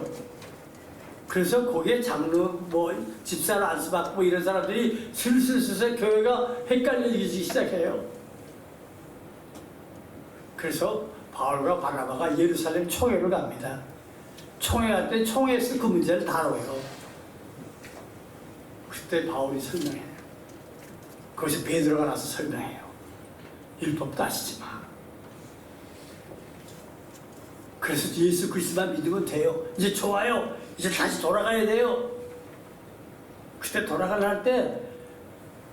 그래서 거기에 장로, 집사를 안수받고 이런 사람들이 슬슬 교회가 헷갈리기 시작해요. 그래서 바울과 바나바가 예루살렘 총회로 갑니다. 총회 갈 때 총회에서 그 문제를 다뤄요. 그때 바울이 설명해요. 거기서 베드로가 나서 설명해요. 율법 따지지 마. 그래서 예수 그리스도만 믿으면 돼요. 이제 좋아요. 이제 다시 돌아가야 돼요. 그때 돌아가려 때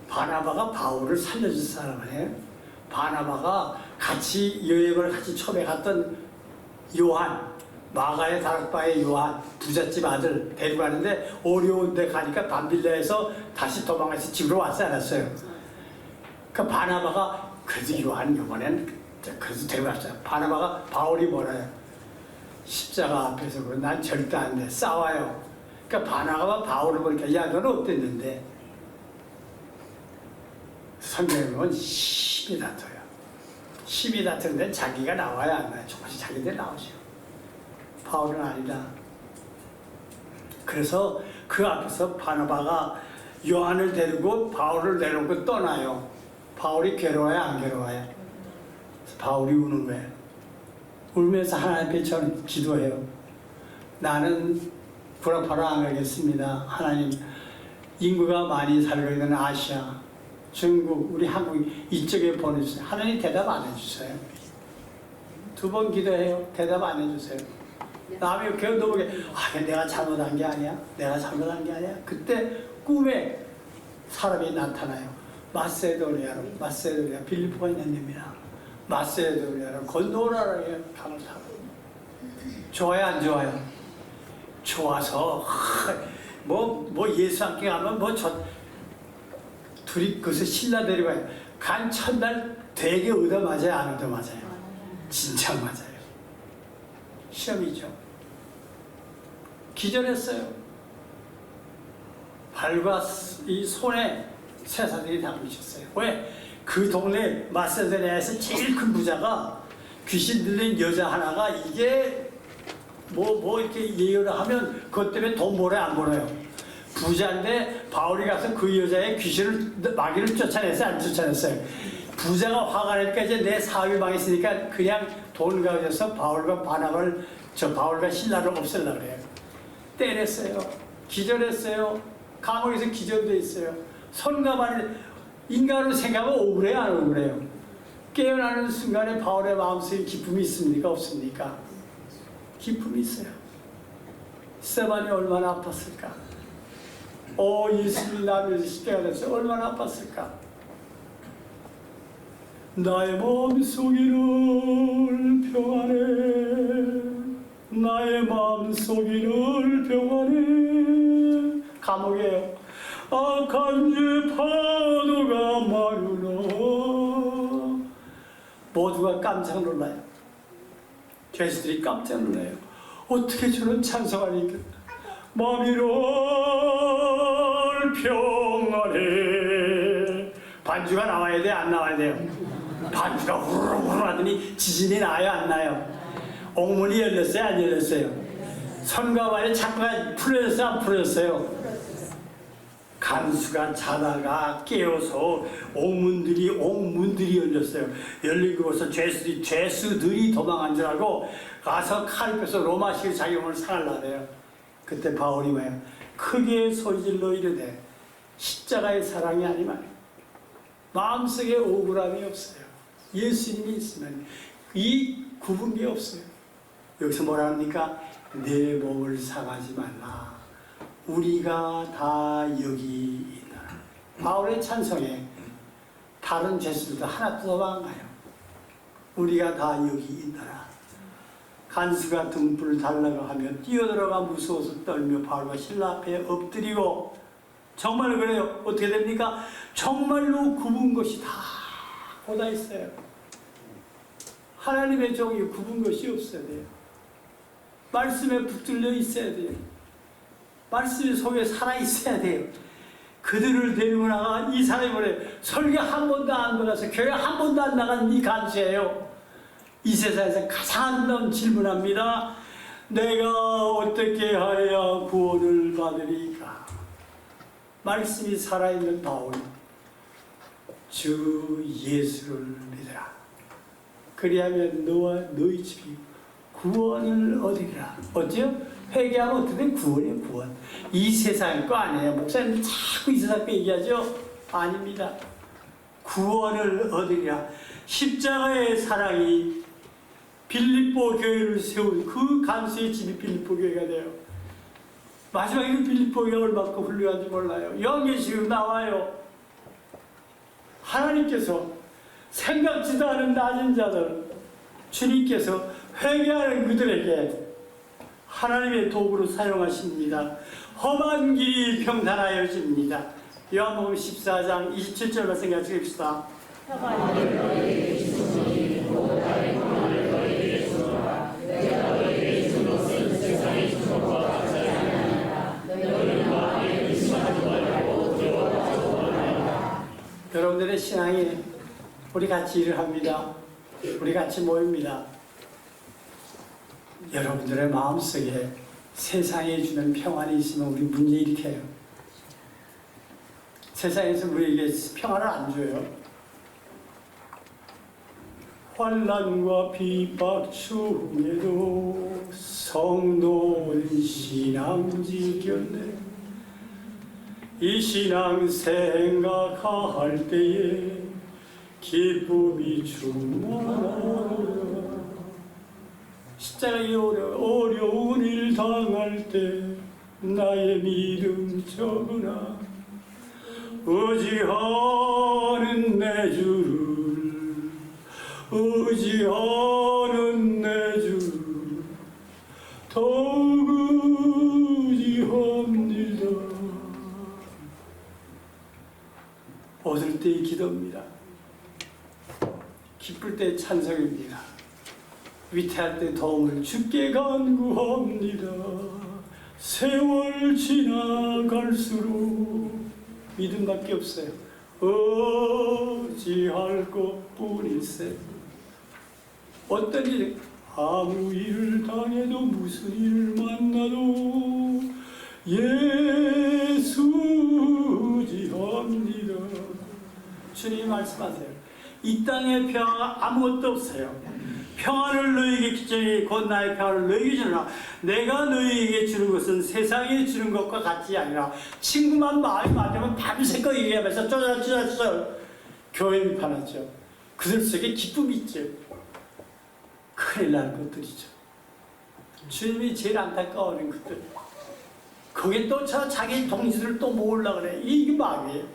바나바가 바울을 살려준 사람이에요. 바나바가 같이 여행을 같이 처음에 갔던 요한, 마가의 다락방의 요한, 부잣집 아들 데리고 가는데 어려운 데 가니까 밤빌라에서 다시 도망가서 집으로 왔지 않았어요. 그 바나바가 그래도 요한 이번엔 그래도 데리고 왔어요. 바나바가 바울이 뭐래요? 십자가 앞에서 그래 난 절대 안 돼. 싸워요. 그러니까 바나바가 바울을 보니까 야 너는 어땠는데? 성경은 심히 다퉈요. 심히 다투는 데는 자기가 나와야 안 나요. 조금씩 자기들 나오죠. 바울은 아니다. 그래서 그 앞에서 바나바가 요한을 데리고 바울을 내놓고 떠나요. 바울이 괴로워요? 안 괴로워요? 바울이 우는 거예요. 울면서 하나님 앞에 저는 기도해요. 나는 불합하러 안 가겠습니다. 하나님, 인구가 많이 살고 있는 아시아, 중국, 우리 한국 이쪽에 보내주세요. 하나님 대답 안 해주세요. 2번 기도해요. 대답 안 해주세요. 남이 너보게 내가 잘못한 게 아니야? 내가 잘못한 게 아니야? 그때 꿈에 사람이 나타나요. 마세도니아로, 빌립보가 있는 데입니다. 마세도니아로 건너오라고 해요. 강을 타고. 좋아요, 안 좋아요? 좋아서 예수 함께 가면 둘이 그것을 신라 데리고요. 간 첫날 되게 얻어맞아요, 안 얻어맞아요? 진짜 맞아요. 시험이죠. 기절했어요. 발과 이 손에 쇠사슬이 담기셨어요. 왜? 그 동네 마세도니아에서 제일 큰 부자가 귀신 들린 여자 하나가 이게 이렇게 예언을 하면 그것 때문에 돈 벌어요, 안 벌어요? 부자인데 바울이 가서 그 여자의 마귀를 쫓아냈어요, 안 쫓아냈어요? 부자가 화가 나니까 이제 내 사업이 망했으니까 그냥 돈을 가져서 바울과 신라를 없애려고 그래요. 때렸어요. 기절했어요. 감옥에서 기절돼 있어요. 손과 발이 인간으로 생각하면 억울해요, 안 억울해요? 깨어나는 순간에 바울의 마음속에 기쁨이 있습니까, 없습니까? 기쁨이 있어요. 스테반이 얼마나 아팠을까? 예수를 나누어서 십자가 됐어 얼마나 아팠을까? 나의 마음속이를 평안해, 나의 마음속이를 평안해. 감옥에요. 악한 죄 파도가 마르러. 모두가 깜짝 놀라요. 죄수들이 깜짝 놀라요. 어떻게 저런 찬송하니까 마음이를 평안해. 반주가 나와야 돼, 안 나와야 돼요? 반주가 후루후루 하더니 지진이 나요, 안 나요? 옥문이 열렸어요, 안 열렸어요? 손과 발이 자꾸가 풀어졌어요, 안 풀어졌어요? 간수가 자다가 깨어서 옥문들이 열렸어요. 열린 그곳에서 죄수들이 도망한 줄 알고 가서 칼 빼서 로마식으로 자기 몸을 상하려래요. 그때 바울이 뭐예요? 크게 소리질러 이르되 십자가의 사랑이 아니면 마음속에 억울함이 없어요. 예수님이 있으면 이 구분이 없어요. 여기서 뭐라 합니까? 내 몸을 상하지 말라. 우리가 다 여기 있노라. 바울의 찬송에 다른 죄수들도 하나 도망가요. 우리가 다 여기 있노라. 간수가 등불을 달라고 하면 뛰어들어가 무서워서 떨며 바울과 신라 앞에 엎드리고, 정말 그래요. 어떻게 됩니까? 정말로 굽은 것이 다 고다 있어요. 하나님의 종이 굽은 것이 없어야 돼요. 말씀에 붙들려 있어야 돼요. 말씀 속에 살아있어야 돼요. 그들을 데리고 나가 이 사람이 뭐래? 설교 한 번도 안 나가서 교회 한 번도 안 나간 이 간수예요. 이 세상에서 가장 아름다운 질문합니다. 내가 어떻게 하여야 구원을 받으리까? 말씀이 살아있는 바울, 주 예수를 믿으라. 그리하면 너와 너희 집이 구원을 얻으리라. 어째요? 회개하면 어떻게 된 구원이에요, 구원. 이 세상 거 아니에요. 목사님들 자꾸 이 세상 거 얘기하죠? 아닙니다. 구원을 얻으리라. 십자가의 사랑이 빌립보 교회를 세운 그 간수의 집이 빌립보 교회가 돼요. 마지막에 그 빌립보 교회가 얼마나 훌륭한지 몰라요. 요한계시록 나와요. 하나님께서 생각지도 않은 낮은 자들, 주님께서 회개하는 그들에게 하나님의 도구로 사용하십니다. 험한 길이 평탄하여집니다. 요한복음 14장 27절 말씀 같이 읽읍시다. 여러분들의 신앙이 우리 같이 일을 합니다. 우리 같이 모입니다. 여러분들의 마음속에 세상에 주는 평안이 있으면 우리 문제 일으켜요. 세상에서 우리에게 평안을 안 줘요. 환난과 핍박 중에도 성도는 신앙 지켰네. 이 신앙 생각할 때에 기쁨이 충만하노라. 십자가의 어려운 일 당할 때 나의 믿음 적으나 의지하는 내 주를, 의지하는 내 주를 더욱 의지합니다. 얻을 때의 기도입니다. 기쁠 때 찬송입니다. 위태할 때 도움을 주께 간구합니다. 세월 지나갈수록 믿음밖에 없어요. 의지할 것뿐일세. 어떤 일, 아무 일을 당해도 무슨 일을 만나도 예수 의지합니다. 주님이 말씀하세요. 이 땅에 평화가 아무것도 없어요. 평안을 너희에게 기전히 곧 나의 평안을 너희에게 주노라. 내가 너희에게 주는 것은 세상에 주는 것과 같이 아니라. 친구만 마음이 맞으면 밤새껏 얘기하면서 쪼잘쪼잘쪼잘 교회 비판하죠. 그들 속에 기쁨이 있죠. 큰일 나는 것들이죠. 주님이 제일 안타까워하는 것들. 거기 또 자기 동지들을 또 모으려고 그래. 이게 마귀예요.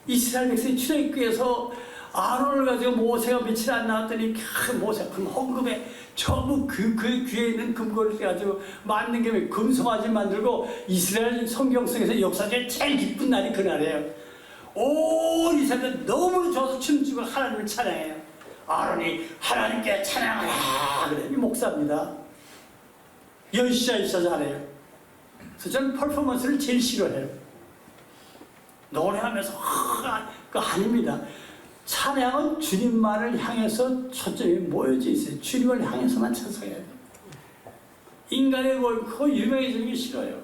이스라엘 백성이 출애굽에서 아론을 가지고 모세가 며칠 안 나왔더니 모세가 그 헌금에 전부 그 귀에 있는 금고를 가지고 만든 게 금송아지 만들고 이스라엘 성경 속에서 역사 중에 제일 기쁜 날이 그날이에요. 온 이스라엘 너무 좋아서 춤추고 하나님을 찬양해요. 아론이 하나님께 찬양하라 그래. 이 목사입니다. 열시자 잘해요. 그래서 저는 퍼포먼스를 제일 싫어해요. 노래하면서 그거 아닙니다. 찬양은 주님만을 향해서 초점이 모여져 있어요. 주님을 향해서만 찬송해야 돼요. 인간의 그거 유명해지는 게 싫어요.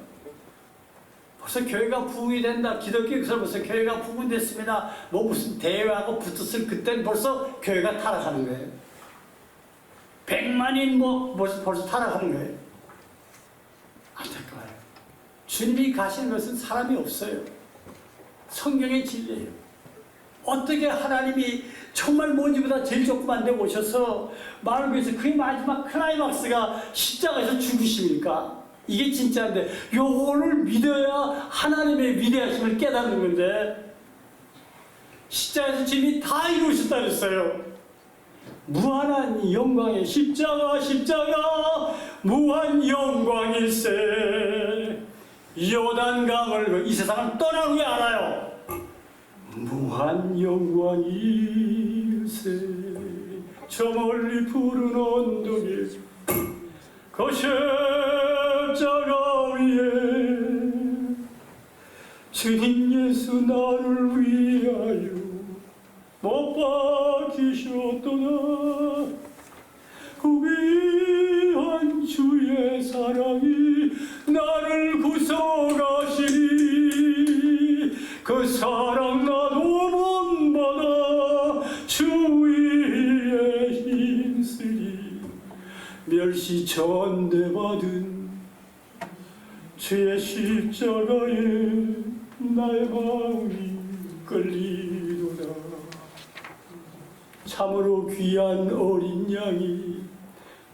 벌써 교회가 부흥이 된다. 기독교에서 벌써 교회가 부흥됐습니다. 뭐 무슨 대회하고 붙었을 그때는 벌써 교회가 타락하는 거예요. 100만인 벌써 타락하는 거예요. 안타까워요. 주님이 가시는 것은 사람이 없어요. 성경의 진리예요. 어떻게 하나님이 정말 뭔지보다 제일 조그만데 오셔서 말을 위해서 그의 마지막 클라이막스가 십자가에서 죽으십니까? 이게 진짜인데 요거를 믿어야 하나님의 위대하심을 깨닫는 건데 십자가에서 주님이 다 이루셨다 그랬어요. 무한한 영광의 십자가 무한 영광일세 요단강을 이 세상을 떠난 후에 알아요. 무한 영광일세 저 멀리 푸른 언덕에 그 십자가 위에 주님 예수 나를 위하여 못 박히셨도다. 그 위한 주의 사랑이 나를 구속하시니 그 사랑 나도 못 받아 주 위에 힘쓰리. 멸시 전대받은 주의 십자가에 나의 마음이 끌리도다. 참으로 귀한 어린 양이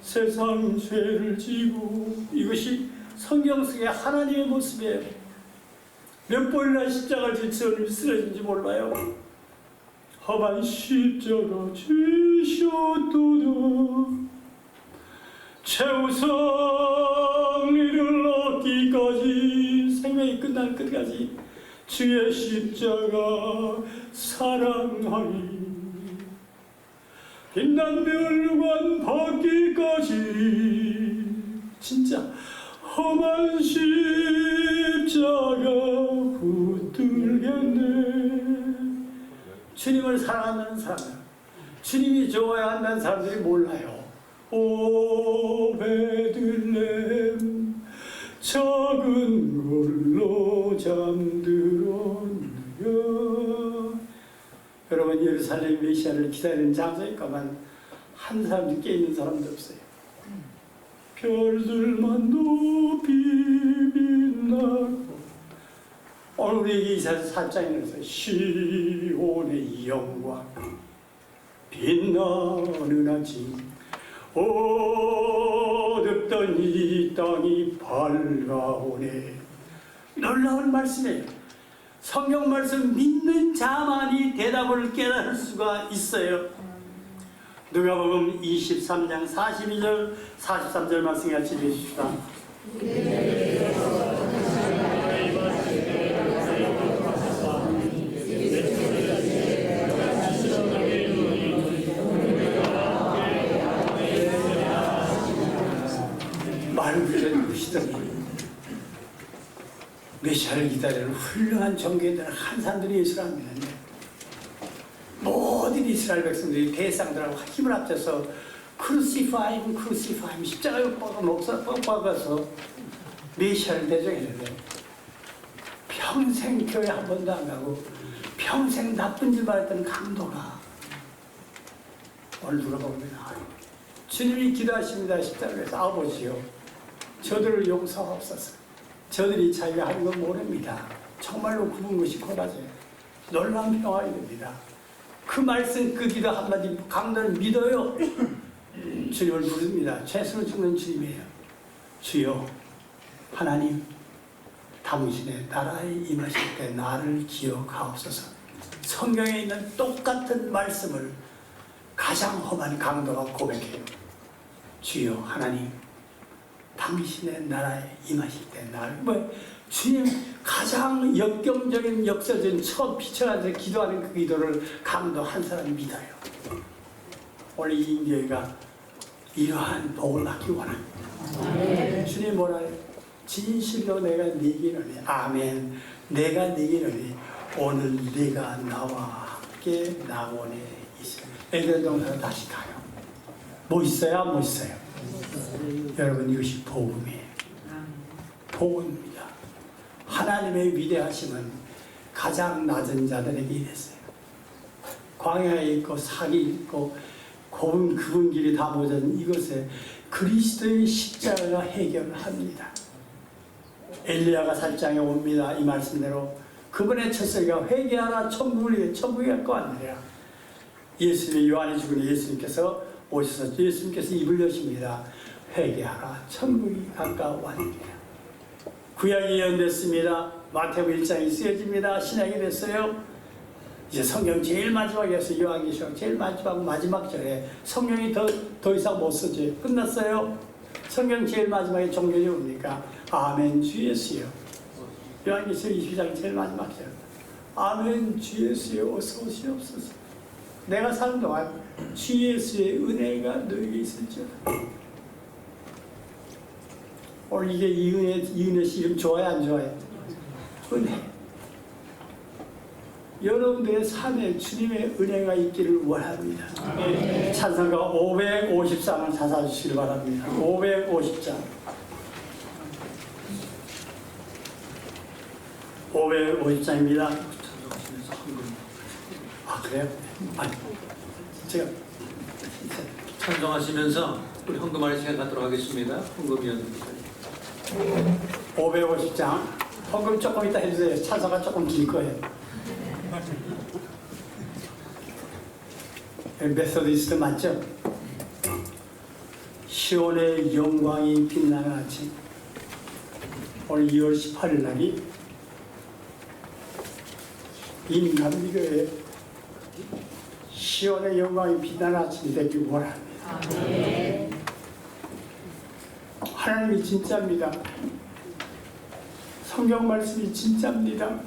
세상 죄를 지고, 이것이 성경 속의 하나님의 모습이에요. 몇 번이나 십자가를 지쳐 쓰러진지 몰라요. 험한 십자가 지셨도다. 최후 승리를 얻기까지, 생명이 끝날 끝까지 주의 십자가 사랑하리. 빛난 멸관 받기까지. 진짜 험한 십자가 붙들겠네. 주님을 사랑한다는 사람, 주님이 좋아야 한다는 사람들이 몰라요. 오 베들레헴 작은 걸로 잠들었느냐. 여러분, 예루살렘 메시아를 기다리는 장소니까만 한 사람도 깨있는 사람도 없어요. 별들만 높이 빛나고. 오늘 우리에게 이사야서 4장에서 시온의 영광 빛나는 아침 어둡던 이 땅이 밝아오네. 놀라운 말씀이에요. 성경 말씀 믿는 자만이 대답을 깨달을 수가 있어요. 누가복음 23장 42절 43절 말씀 같이 읽으십시다. 말을 들으시더니 메시아를 기다리는 훌륭한 종교인들 한 사람들이 예수를 안 믿는데, 모든 이스라엘 백성들이 대상들하고 힘을 합쳐서 크루시파임 십자가에 목사 박아서 메시아를 대적했는데, 평생 교회 한 번도 안 가고 평생 나쁜 짓만 했던 강도가 오늘 누가 보면 주님이 기도하십니다. 십자가에서 아버지요 저들을 용서하옵소서. 저들이 자기가 하는 건 모릅니다. 정말로 굽은 것이 고라져요. 놀라운 평화가 됩니다. 그 말씀, 그 기도 한마디 강도를 믿어요. 주님을 부릅니다. 죄수로 죽는 주님이에요. 주여 하나님, 당신의 나라에 임하실 때 나를 기억하옵소서. 성경에 있는 똑같은 말씀을 가장 험한 강도가 고백해요. 주여 하나님, 당신의 나라에 임하실 때 나를, 주님 가장 역경적인 역사적인 처음 피쳐가지고 기도하는 그 기도를 강도 한 사람 믿어요. 오늘 이 인교회가 이러한 복을 받기 원합니다. 주님 뭐라 해요? 진실로 내가 네기노니, 아멘. 내가 네기노니 오늘 네가 나와 함께 낙원에 있어. 에덴 동산으로 다시 가요. 뭐 있어요? 뭐 있어요? 여러분, 이것이 복음이에요. 복음입니다. 하나님의 위대하심은 가장 낮은 자들에게 일했어요. 광야에 있고 산이 있고 좁은 길이 다 모자란 이것에 그리스도의 십자가가 해결합니다. 엘리야가 살장에 옵니다. 이 말씀대로 그분의 첫세가 회개하라, 천국이 갖고 왔느니라. 예수님의 요한이 죽은 예수님께서 오셔서 예수님께서 입을 여십니다. 회개하라, 천국이 가까웠느니라. 구약이 예언됐습니다. 마태복음 1장이 쓰여집니다. 신약이 됐어요. 이제 성경 제일 마지막에서 요한계시록 제일 마지막 절에 성경이 더 이상 못 쓰지. 끝났어요. 성경 제일 마지막에 종료이 뭡니까? 아멘 주 예수여. 요한계시록 22장 제일 마지막 절. 아멘 주 예수여 어서 오시옵소서. 내가 사는 동안 주 예수의 은혜가 너에게 있을지어다. 오늘 이게 이 은혜 씨 좋아요, 안 좋아요? 은혜. 여러분들의 삶에 주님의 은혜가 있기를 원합니다. 찬송가 553을 찾아주시기 바랍니다. 550장. 550장입니다. 아, 그래요? 아니, 제가 찬송하시면서 우리 헌금할 시간 갖도록 하겠습니다. 헌금위원입니다. 550장. 헌금 조금 이따 해주세요. 찬송가 조금 길 거예요. 메소디스트 맞죠? 시온의 영광이 빛나는 아침. 오늘 2월 18일 날이 임남미교회 시온의 영광이 빛나는 아침이 되길 원합니다. 네. 하나님이 진짜입니다. 성경 말씀이 진짜입니다.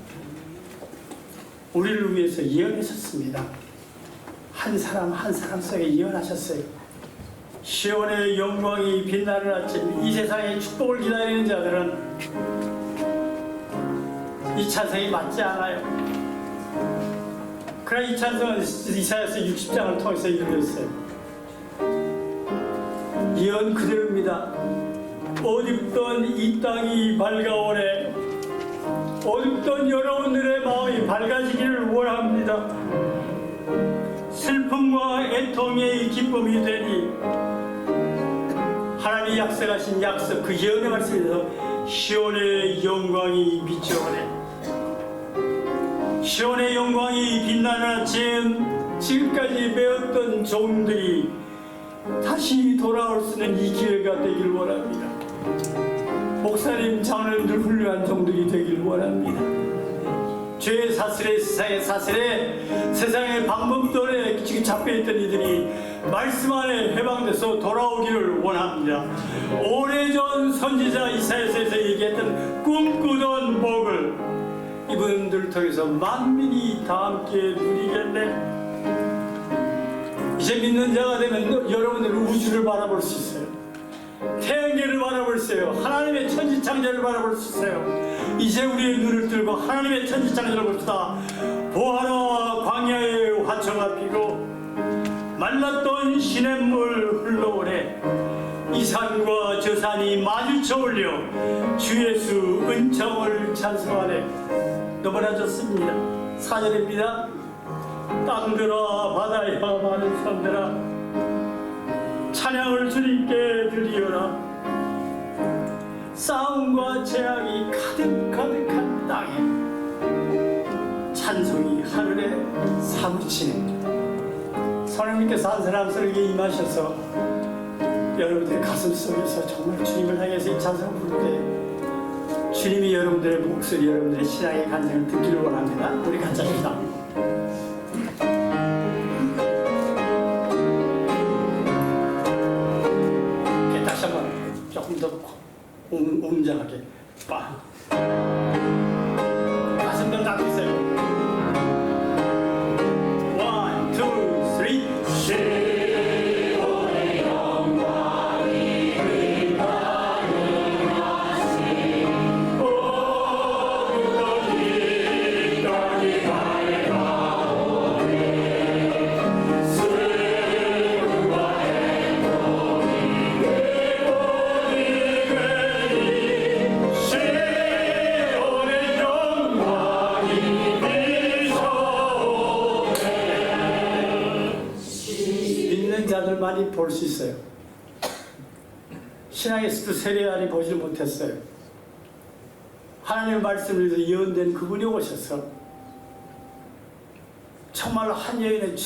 우리를 위해서 예언하셨습니다. 한 사람 한 사람 속에 예언하셨어요. 시온의 영광이 빛나는 아침, 이 세상의 축복을 기다리는 자들은 이 찬송이 맞지 않아요. 그러나 이 찬송은 이사야서 60장을 통해서 이루어졌어요. 예언 그대로입니다. 어둡던 이 땅이 밝아오네. 어둡던 여러분들의 마음이 밝아지기를 원합니다. 슬픔과 애통의 기쁨이 되니 하나님이 약속하신 약속, 그 예언의 말씀에서 시온의 영광이 비추어오네. 시온의 영광이 빛나는 아침, 지금까지 배웠던 종들이 다시 돌아올 수 있는 이 기회가 되길 원합니다. 목사님, 장로님들 훌륭한 종들이 되길 원합니다. 죄의 사슬에, 세상의 사슬에, 세상의 방법들에 지금 잡혀있던 이들이 말씀 안에 해방돼서 돌아오기를 원합니다. 오래전 선지자 이사야서에서 얘기했던 꿈꾸던 복을 이분들 통해서 만민이 다 함께 누리겠네. 이제 믿는 자가 되면 여러분들은 우주를 바라볼 수 있어요. 태양계를 바라볼 수 있어요. 하나님의 천지창조를 바라볼 수 있어요. 이제 우리의 눈을 들고 하나님의 천지창조를 봅시다. 보아라, 광야의 화초가 피고 말랐던 시냇물 흘러오네. 이 산과 저 산이 마주쳐 올려 주 예수 은총을 찬송하네. 너무나 좋습니다. 4절입니다. 땅들아, 바다야, 많은 섬들아, 찬양을 주님께 드리어라. 싸움과 재앙이 가득가득한 땅에 찬송이 하늘에 사무치네. 성령님께서 한 사람 속에 임하셔서 여러분들의 가슴 속에서 정말 주님을 향해서 이 찬송을 부를 때 주님이 여러분들의 목소리, 여러분들의 신앙의 간증을 듣기를 원합니다. 우리 같이 합시다. 이렇게 다시 한번 조금 더 웅장하게 빵. 가슴들 닫고 있어요. 1, 2, 3. 믿는 자들만이 볼 수 있어요. 신앙에서도 세례요한이 보지 못했어요. 하나님의 말씀을 위해서 예언된 그분이 오셔서 정말로 한 여인의